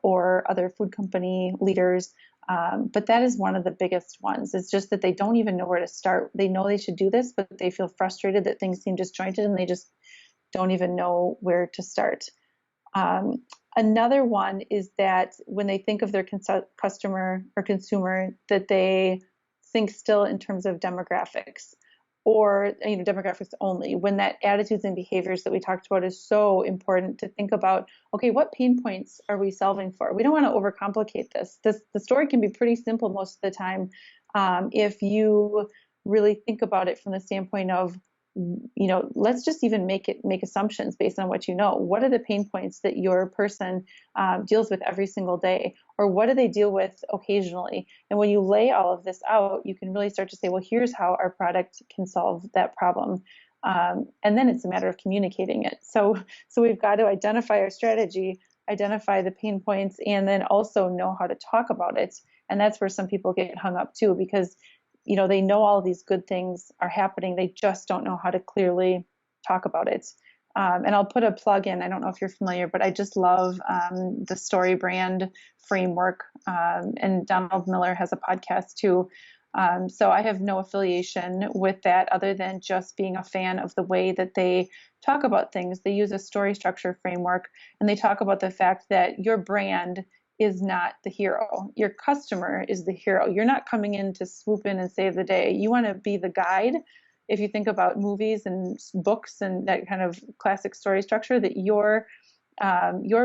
or other food company leaders. But that is one of the biggest ones. It's just that they don't even know where to start. They know they should do this, but they feel frustrated that things seem disjointed and they just don't even know where to start. Another one is that when they think of their customer or consumer, that they think still in terms of demographics or demographics only, when that attitudes and behaviors that we talked about is so important to think about. Okay, what pain points are we solving for? We don't want to overcomplicate this. The story can be pretty simple most of the time, if you really think about it from the standpoint of, let's just even make assumptions based on what you know. What are the pain points that your person deals with every single day, or what do they deal with occasionally? And when you lay all of this out, you can really start to say, well, here's how our product can solve that problem. And then it's a matter of communicating it. So we've got to identify our strategy, identify the pain points, and then also know how to talk about it. And that's where some people get hung up too, because they know all of these good things are happening. They just don't know how to clearly talk about it. And I'll put a plug in. I don't know if you're familiar, but I just love the story brand framework. And Donald Miller has a podcast too. So I have no affiliation with that other than just being a fan of the way that they talk about things. They use a story structure framework, and they talk about the fact that your brand is not the hero. Your customer is the hero. You're not coming in to swoop in and save the day. You want to be the guide. If you think about movies and books and that kind of classic story structure, that your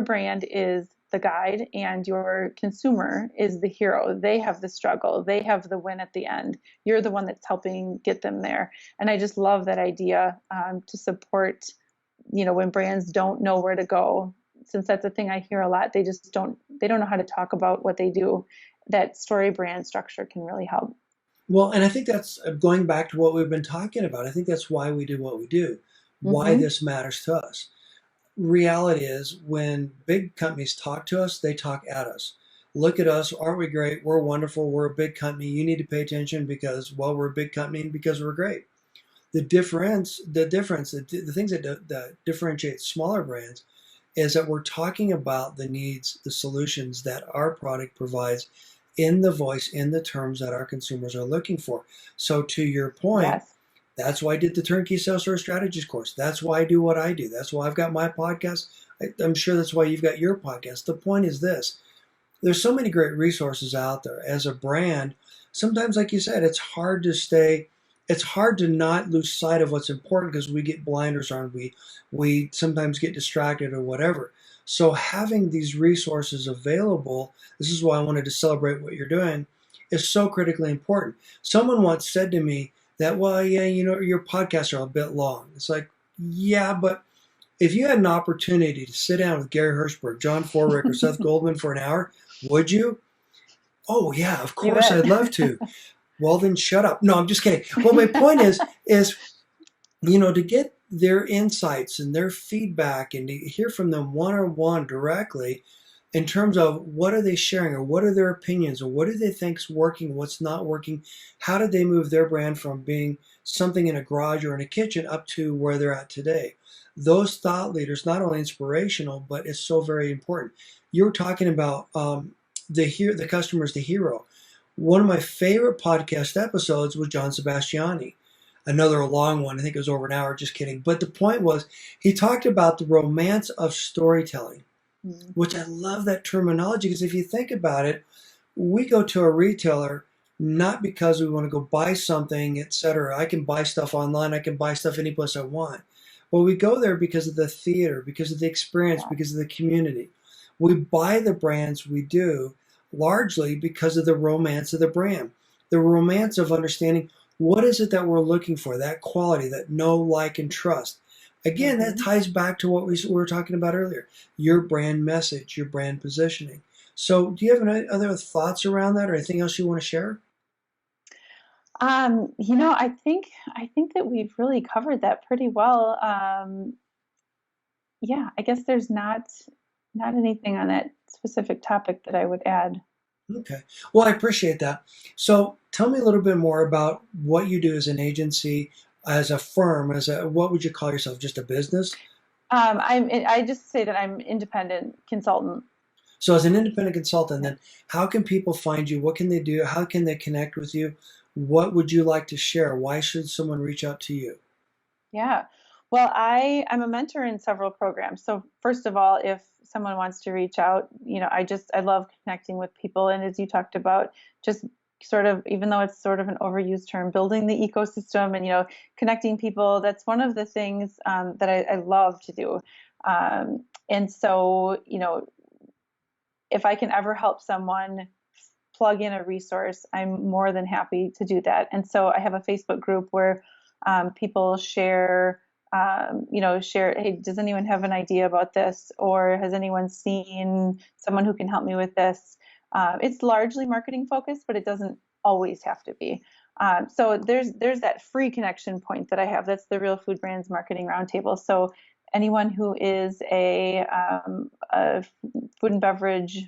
brand is the guide and your consumer is the hero. They have the struggle. They have the win at the end. You're the one that's helping get them there. And I just love that idea to support, when brands don't know where to go, since that's a thing I hear a lot. They don't know how to talk about what they do. That story brand structure can really help. Well, and I think that's going back to what we've been talking about. I think that's why we do what we do, why Mm-hmm. this matters to us. Reality is when big companies talk to us, they talk at us. Look at us. Aren't we great? We're wonderful. We're a big company. You need to pay attention because, well, we're a big company and because we're great. the things that differentiate smaller brands is that we're talking about the needs, the solutions that our product provides in the voice, in the terms that our consumers are looking for. So to your point, Yes. that's why I did the Turnkey Sales Store Strategies course. That's why I do what I do. That's why I've got my podcast. I'm sure that's why you've got your podcast. The point is this: there's so many great resources out there. As a brand, sometimes, like you said, it's hard to not lose sight of what's important because we get blinders on. We sometimes get distracted or whatever. So having these resources available, this is why I wanted to celebrate what you're doing, is so critically important. Someone once said to me that, well, yeah, your podcasts are a bit long. It's like, yeah, but if you had an opportunity to sit down with Gary Hirschberg, John Forrick, or Seth Goldman for an hour, would you? Oh yeah, of You course bet. I'd love to. Well then shut up. No, I'm just kidding. Well, my point is to get their insights and their feedback and to hear from them one on one directly in terms of what are they sharing or what are their opinions or what do they think's working, what's not working, how did they move their brand from being something in a garage or in a kitchen up to where they're at today. Those thought leaders, not only inspirational, but it's so very important. You were talking about the customer's the hero. One of my favorite podcast episodes was John Sebastiani. Another long one, I think it was over an hour, just kidding. But the point was, he talked about the romance of storytelling, Mm. which I love that terminology because if you think about it, we go to a retailer not because we want to go buy something, etc. I can buy stuff online, I can buy stuff any place I want. Well, we go there because of the theater, because of the experience, Yeah. because of the community. We buy the brands we do largely because of the romance of the brand, the romance of understanding what is it that we're looking for, that quality, that know, like, and trust. Again, that Hmm. ties back to what we were talking about earlier, your brand message, your brand positioning. So, do you have any other thoughts around that or anything else you want to share? I think that we've really covered that pretty well. Yeah, I guess there's not anything on that specific topic that I would add. Okay. Well, I appreciate that. So, tell me a little bit more about what you do as an agency, as a firm, what would you call yourself? Just a business? I just say that I'm independent consultant. So, as an independent consultant, Yeah. then how can people find you? What can they do? How can they connect with you? What would you like to share? Why should someone reach out to you? Yeah. Well, I'm a mentor in several programs. So first of all, if someone wants to reach out, I love connecting with people. And as you talked about, just sort of, even though it's sort of an overused term, building the ecosystem and, connecting people, that's one of the things that I love to do. And so, if I can ever help someone plug in a resource, I'm more than happy to do that. And so I have a Facebook group where people share, hey, does anyone have an idea about this? Or has anyone seen someone who can help me with this? It's largely marketing focused, but it doesn't always have to be. So there's that free connection point that I have. That's the Real Food Brands Marketing Roundtable. So anyone who is a food and beverage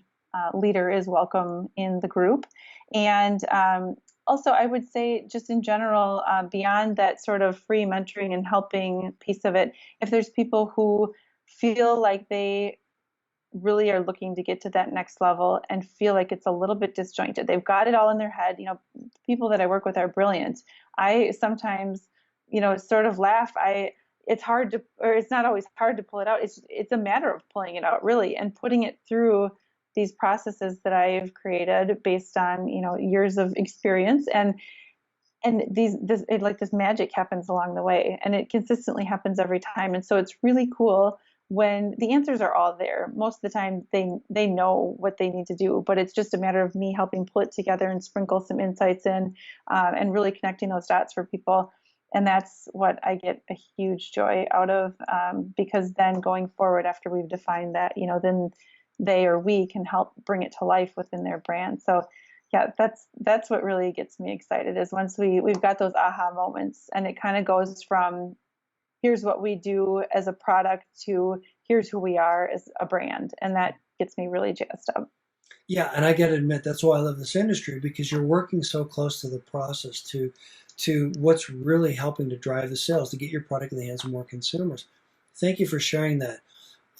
leader is welcome in the group. And also, I would say, just in general, beyond that sort of free mentoring and helping piece of it, if there's people who feel like they really are looking to get to that next level and feel like it's a little bit disjointed, they've got it all in their head. People that I work with are brilliant. I sometimes, sort of laugh. It's hard to, or it's not always hard to pull it out. It's a matter of pulling it out really and putting it through these processes that I've created based on years of experience, and this magic happens along the way, and it consistently happens every time. And so it's really cool when the answers are all there. Most of the time they know what they need to do, but it's just a matter of me helping pull it together and sprinkle some insights in, and really connecting those dots for people. And that's what I get a huge joy out of, because then going forward, after we've defined that, then they or we can help bring it to life within their brand. So yeah, that's what really gets me excited, is once we've got those aha moments, and it kind of goes from here's what we do as a product to here's who we are as a brand, and that gets me really jazzed up. Yeah, and I got to admit that's why I love this industry, because you're working so close to the process, to what's really helping to drive the sales to get your product in the hands of more consumers. Thank you for sharing that.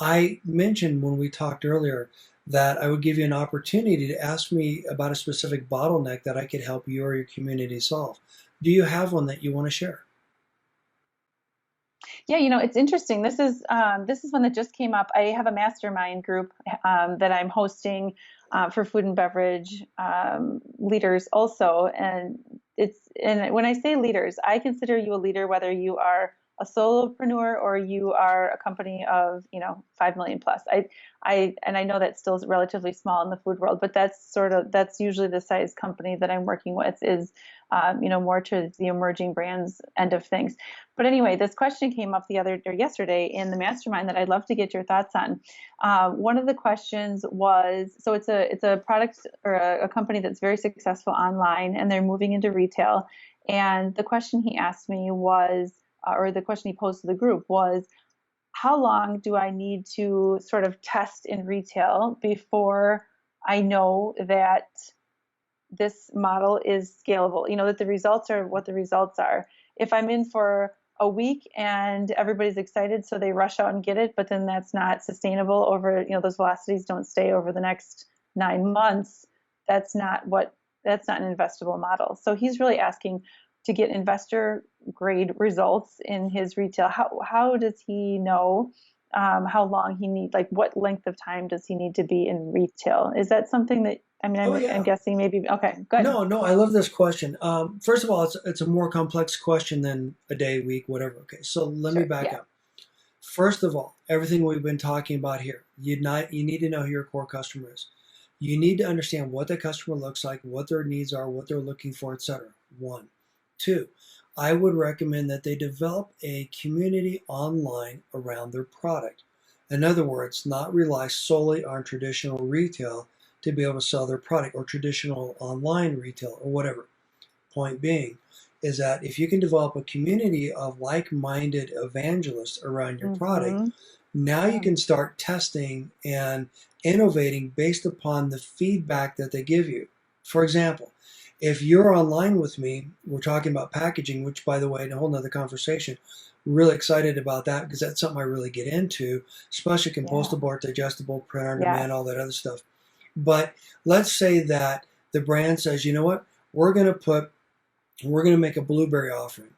I mentioned when we talked earlier that I would give you an opportunity to ask me about a specific bottleneck that I could help you or your community solve. Do you have one that you want to share? Yeah, you know, it's interesting. This is one that just came up. I have a mastermind group that I'm hosting for food and beverage leaders also, and when I say leaders, I consider you a leader whether you are a solopreneur or you are a company of 5 million plus. I know that's still relatively small in the food world, but that's usually the size company that I'm working with is more to the emerging brands end of things. But anyway, this question came up the other or yesterday in the mastermind that I'd love to get your thoughts on. One of the questions was, so it's a product or a company that's very successful online, and they're moving into retail. And the question he asked me was, or the question he posed to the group was, how long do I need to sort of test in retail before I know that this model is scalable, that the results are what the results are. If I'm in for a week and everybody's excited, so they rush out and get it, but then that's not sustainable over, those velocities don't stay over the next 9 months. That's not what, that's not an investable model. So he's really asking to get investor grade results in his retail. How does he know how long he need, like what length of time does he need to be in retail? Is that something that, I mean, Oh I'm yeah. guessing maybe. Okay, good. No, no, I love this question. First of all, it's a more complex question than a day, week, whatever. Okay, so let me Sure. back Yeah. up. First of all, everything we've been talking about here, you need to know who your core customer is. You need to understand what the customer looks like, what their needs are, what they're looking for, etc. One. Two, I would recommend that they develop a community online around their product. In other words, not rely solely on traditional retail to be able to sell their product, or traditional online retail, or whatever. Point being is that if you can develop a community of like-minded evangelists around your product, Mm-hmm. now you Yeah. can start testing and innovating based upon the feedback that they give you. For example, if you're online with me, we're talking about packaging, which, by the way, in a whole nother conversation, really excited about that because that's something I really get into, especially Yeah. compostable or digestible, print on demand, all Yes. that other stuff. But let's say that the brand says, you know what, we're going to put, we're going to make a blueberry offering.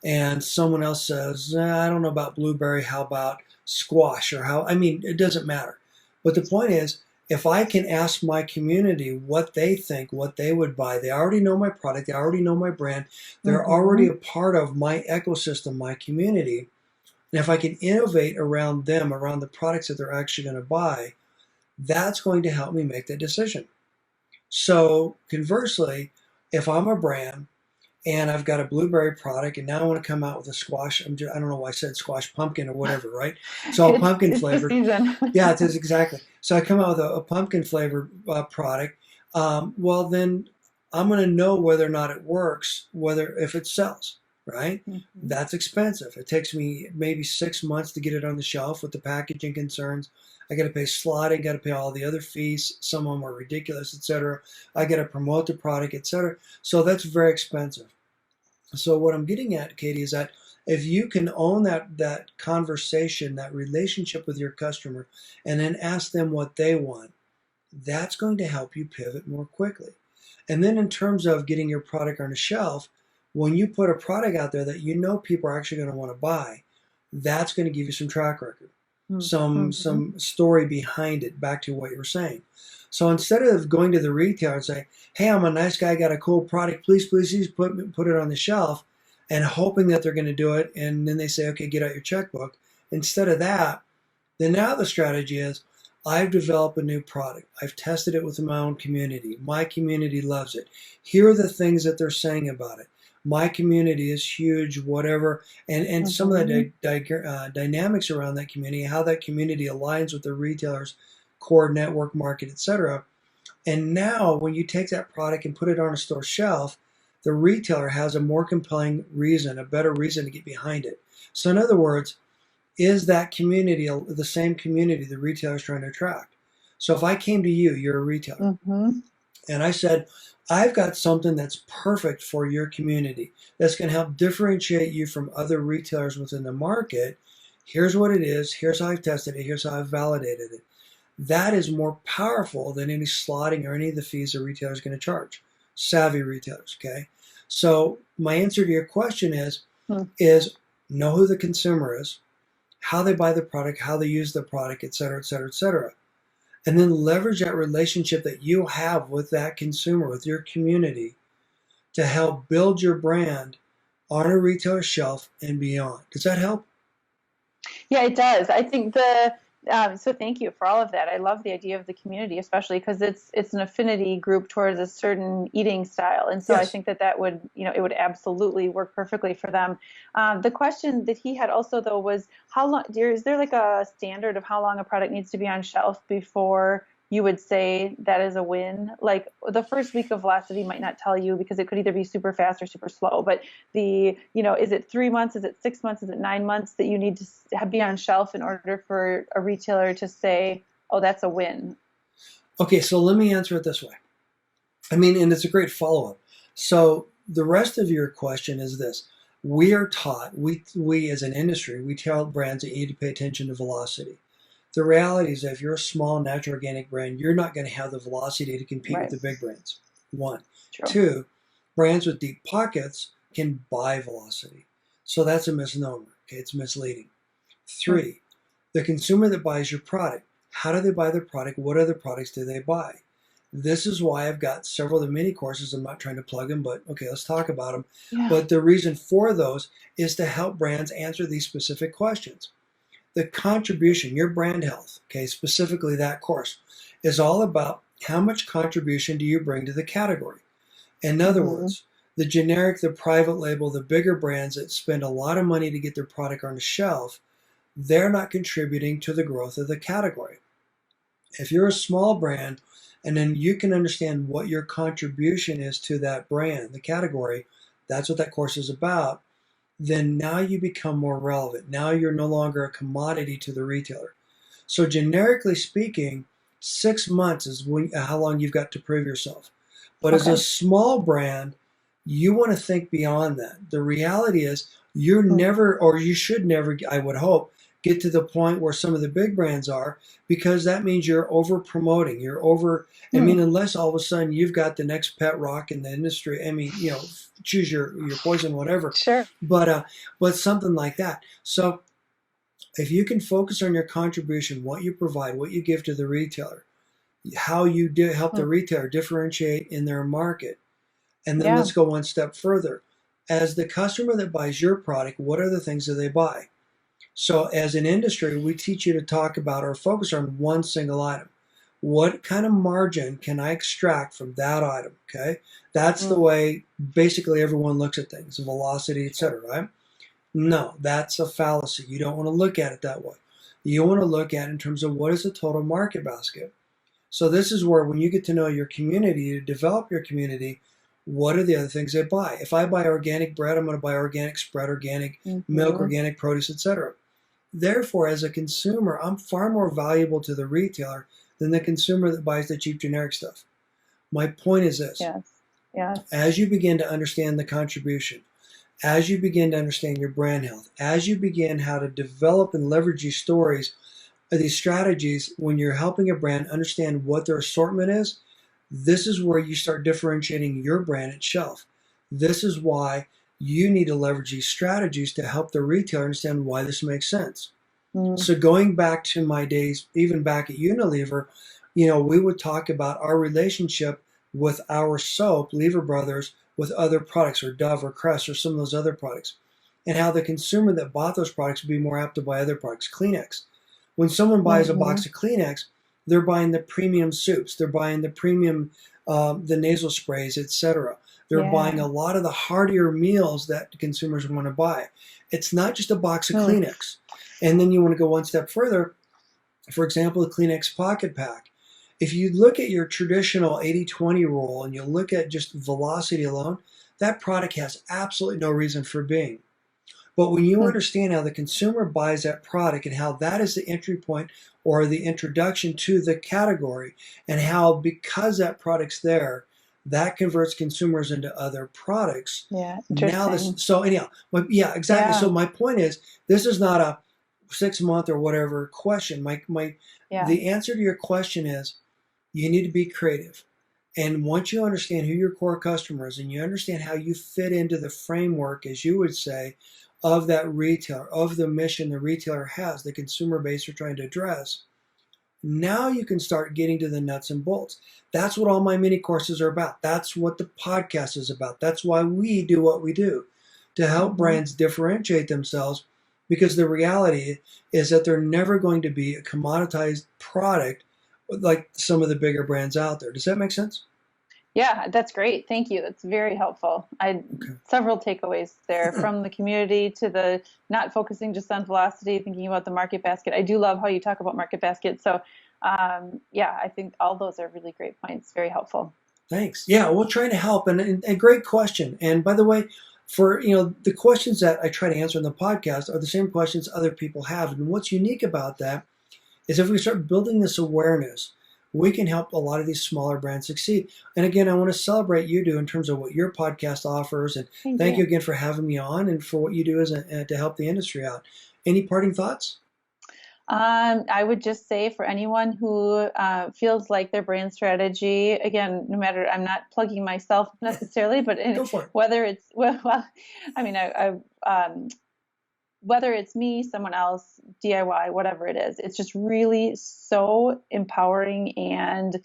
And someone else says, I don't know about blueberry. How about squash? Or how, I mean, it doesn't matter. But the point is, if I can ask my community what they think, what they would buy, they already know my product, they already know my brand, they're already Mm-hmm. a part of my ecosystem, my community. And if I can innovate around them, around the products that they're actually going to buy, that's going to help me make that decision. So conversely, if I'm a brand and I've got a blueberry product and now I want to come out with a squash, I don't know why I said squash pumpkin or whatever, right? So a pumpkin It's the flavored, season. yeah, it is exactly. So I come out with a pumpkin flavored product. Well, then I'm going to know whether or not it works, whether if it sells, right? Mm-hmm. That's expensive. It takes me maybe 6 months to get it on the shelf with the packaging concerns. I got to pay slotting, got to pay all the other fees. Some of them are ridiculous, etc. I got to promote the product, etc. So that's very expensive. So what I'm getting at, Katie, is that if you can own that conversation, that relationship with your customer, and then ask them what they want, that's going to help you pivot more quickly. And then in terms of getting your product on a shelf, when you put a product out there that you know people are actually going to want to buy, that's going to give you some track record, Mm-hmm. some story behind it. Back to what you were saying. So instead of going to the retailer and saying, "Hey, I'm a nice guy, got a cool product. Please put it on the shelf," and hoping that they're going to do it, and then they say, "Okay, get out your checkbook." Instead of that, then now the strategy is, I've developed a new product. I've tested it with my own community. My community loves it. Here are the things that they're saying about it. My community is huge, whatever, and some of Mm-hmm. the dynamics around that community, how that community aligns with the retailer's core network market, etc. And now, when you take that product and put it on a store shelf, the retailer has a more compelling reason, a better reason to get behind it. So, in other words, is that community the same community the retailer is trying to attract? So if I came to you, you're a retailer, Mm-hmm. and I said, I've got something that's perfect for your community that's going to help differentiate you from other retailers within the market. Here's what it is. Here's how I've tested it. Here's how I've validated it. That is more powerful than any slotting or any of the fees a retailer is going to charge. Savvy retailers, okay? So my answer to your question is know who the consumer is, how they buy the product, how they use the product, et cetera, et cetera, et cetera. And then leverage that relationship that you have with that consumer, with your community, to help build your brand on a retailer shelf and beyond. Does that help? Yeah, it does. I think the so thank you for all of that. I love the idea of the community, especially because it's an affinity group towards a certain eating style, and so I Yes. think that would it would absolutely work perfectly for them. The question that he had also though was how long? Is there like a standard of how long a product needs to be on shelf before you would say that is a win? Like the first week of velocity might not tell you because it could either be super fast or super slow, but is it 3 months? Is it 6 months? Is it 9 months that you need to be on shelf in order for a retailer to say, oh, that's a win? Okay, so let me answer it this way. I mean, and it's a great follow up. So the rest of your question is this. We are taught, we as an industry, we tell brands that you need to pay attention to velocity. The reality is that if you're a small natural organic brand, you're not going to have the velocity to compete with Right. the big brands. One. True. Two, brands with deep pockets can buy velocity. So that's a misnomer. Okay, it's misleading. Hmm. Three, the consumer that buys your product, how do they buy the product? What other products do they buy? This is why I've got several of the mini courses. I'm not trying to plug them, but okay, let's talk about them. Yeah. But the reason for those is to help brands answer these specific questions. The contribution, your brand health, okay, specifically that course, is all about how much contribution do you bring to the category. In other Hmm. words, the generic, the private label, the bigger brands that spend a lot of money to get their product on the shelf, they're not contributing to the growth of the category. If you're a small brand and then you can understand what your contribution is to that brand, the category, that's what that course is about, then now you become more relevant. Now you're no longer a commodity to the retailer. So, generically speaking, 6 months is how long you've got to prove yourself. But as a Okay. small brand, you want to think beyond that. The reality is, you're Hmm. never, or you should never, I would hope, get to the point where some of the big brands are, because that means you're over promoting. You're over, I Hmm. mean, unless all of a sudden you've got the next pet rock in the industry. I mean, choose your poison, whatever. Sure. But something like that. So if you can focus on your contribution, what you provide, what you give to the retailer, how you help Hmm. the retailer differentiate in their market, and then Yeah. let's go one step further. As the customer that buys your product, what are the things that they buy? So, as an industry, we teach you to talk about or focus on one single item. What kind of margin can I extract from that item? Okay, that's the Mm. way basically everyone looks at things, velocity, Sure. etc. Right? No, that's a fallacy. You don't want to look at it that way. You want to look at it in terms of what is the total market basket. So this is where when you get to know your community, to develop your community, what are the other things they buy? If I buy organic bread, I'm going to buy organic spread, organic milk, Hmm. organic produce, etc. Therefore, as a consumer, I'm far more valuable to the retailer than the consumer that buys the cheap generic stuff. My point is this: Yes. Yes. as you begin to understand the contribution, as you begin to understand your brand health, as you begin how to develop and leverage these stories, these strategies, when you're helping a brand understand what their assortment is, this is where you start differentiating your brand at shelf. This is why you need to leverage these strategies to help the retailer understand why this makes sense. Mm. So going back to my days, even back at Unilever, we would talk about our relationship with our soap, Lever Brothers, with other products, or Dove, or Crest, or some of those other products, and how the consumer that bought those products would be more apt to buy other products. Kleenex. When someone buys a Hmm. box of Kleenex, they're buying the premium soups, they're buying the premium, the nasal sprays, etc. They're buying Yeah. a lot of the heartier meals that consumers want to buy. It's not just a box of Hmm. Kleenex. And then you want to go one step further. For example, the Kleenex Pocket Pack. If you look at your traditional 80-20 rule and you look at just velocity alone, that product has absolutely no reason for being. But when you Hmm. understand how the consumer buys that product and how that is the entry point or the introduction to the category, and how because that product's there, that converts consumers into other products. Yeah, Now this, interesting. so anyhow, yeah, exactly. So Yeah, my point is, this is not a 6 month or whatever question. yeah. The answer to your question is you need to be creative. And once you understand who your core customer is and you understand how you fit into the framework, as you would say, of that retailer, of the mission the retailer has, the consumer base you're trying to address, now you can start getting to the nuts and bolts. That's what all my mini courses are about. That's what the podcast is about. That's why we do what we do, to help Hmm. brands differentiate themselves, because the reality is that they're never going to be a commoditized product like some of the bigger brands out there. Does that make sense? Yeah, that's great. Thank you. It's very helpful. I Okay. several takeaways there from the community to the not focusing just on velocity, thinking about the market basket. I do love how you talk about market basket. So, yeah, I think all those are really great points. Very helpful. Thanks. Yeah, we're trying to help, and great question. And by the way, for the questions that I try to answer in the podcast are the same questions other people have. And what's unique about that is if we start building this awareness, we can help a lot of these smaller brands succeed. And again, I want to celebrate you do in terms of what your podcast offers, and Thank thank you you. again for having me on and for what you do to help the industry out. Any parting thoughts? I would just say for anyone who feels like their brand strategy, again, no matter, I'm not plugging myself necessarily, but Go for it. whether it's, well, I mean, whether it's me, someone else, DIY, whatever it is, it's just really so empowering and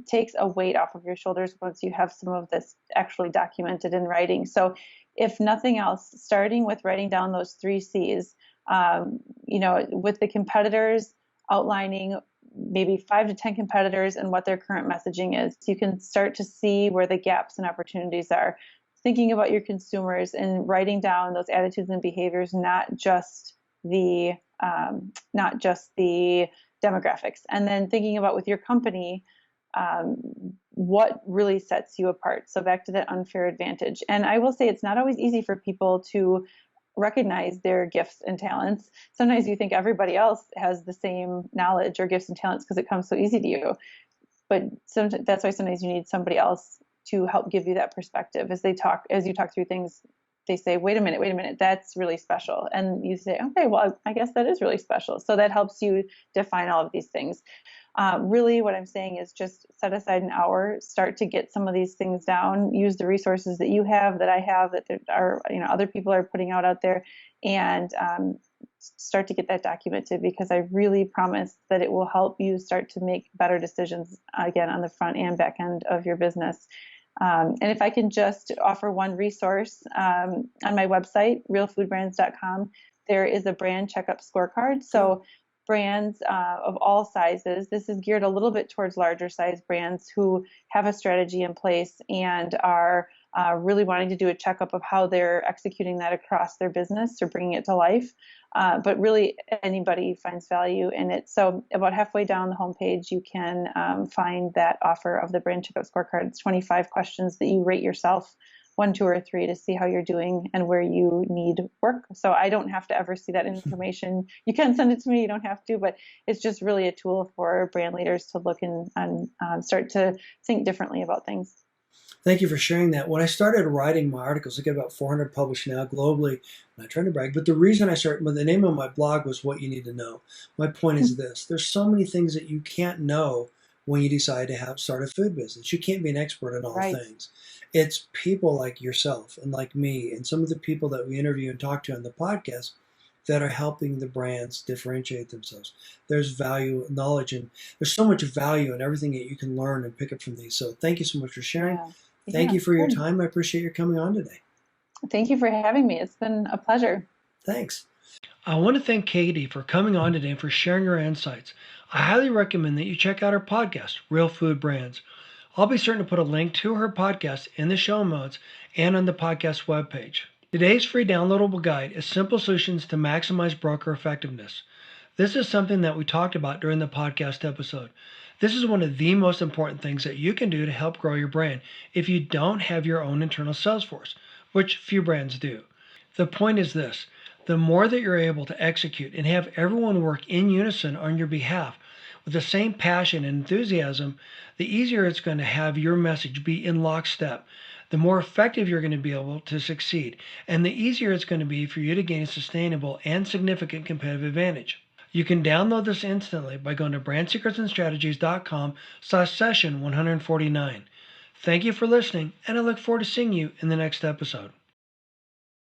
takes a weight off of your shoulders once you have some of this actually documented in writing. So, if nothing else, starting with writing down those three C's, with the competitors, outlining maybe 5 to 10 competitors and what their current messaging is, you can start to see where the gaps and opportunities are, thinking about your consumers and writing down those attitudes and behaviors, not just the demographics, and then thinking about with your company um, what really sets you apart. So back to that unfair advantage. And I will say it's not always easy for people to recognize their gifts and talents. Sometimes you think everybody else has the same knowledge or gifts and talents because it comes so easy to you, but that's why sometimes you need somebody else to help give you that perspective as you talk through things. They say, wait a minute, that's really special, and you say, okay, well, I guess that is really special. So that helps you define all of these things. Really, what I'm saying is just set aside an hour, start to get some of these things down, use the resources that you have, that I have, that there are, other people are putting out there, and start to get that documented, because I really promise that it will help you start to make better decisions, again, on the front and back end of your business. And if I can just offer one resource, on my website, realfoodbrands.com, there is a brand checkup scorecard. Good. So brands of all sizes, this is geared a little bit towards larger size brands who have a strategy in place and are really wanting to do a checkup of how they're executing that across their business or bringing it to life. But really, anybody finds value in it. So, about halfway down the homepage, you can find that offer of the brand checkup scorecard. It's 25 questions that you rate yourself, 1, 2, or 3, to see how you're doing and where you need work. So, I don't have to ever see that information. You can send it to me, you don't have to, but it's just really a tool for brand leaders to look and start to think differently about things. Thank you for sharing that. When I started writing my articles, I get about 400 published now globally. I'm not trying to brag, but the reason I started, well, the name of my blog was What You Need to Know. My point is this: there's so many things that you can't know when you decide to start a food business. You can't be an expert in all Right. things. It's people like yourself and like me and some of the people that we interview and talk to on the podcast that are helping the brands differentiate themselves. There's value, knowledge, and there's so much value in everything that you can learn and pick up from these. So thank you so much for sharing. Yeah. Thank Yeah. you for your Good. time. I appreciate your coming on today. Thank you for having me. It's been a pleasure. Thanks. I want to thank Katie for coming on today and for sharing her insights. I highly recommend that you check out her podcast, Real Food Brands. I'll be certain to put a link to her podcast in the show notes and on the podcast webpage. Today's free downloadable guide is Simple Solutions to Maximize Broker Effectiveness. This is something that we talked about during the podcast episode. This is one of the most important things that you can do to help grow your brand if you don't have your own internal sales force, which few brands do. The point is this: the more that you're able to execute and have everyone work in unison on your behalf with the same passion and enthusiasm, the easier it's going to have your message be in lockstep, the more effective you're going to be able to succeed, and the easier it's going to be for you to gain a sustainable and significant competitive advantage. You can download this instantly by going to brandsecretsandstrategies.com/session 149. Thank you for listening, and I look forward to seeing you in the next episode.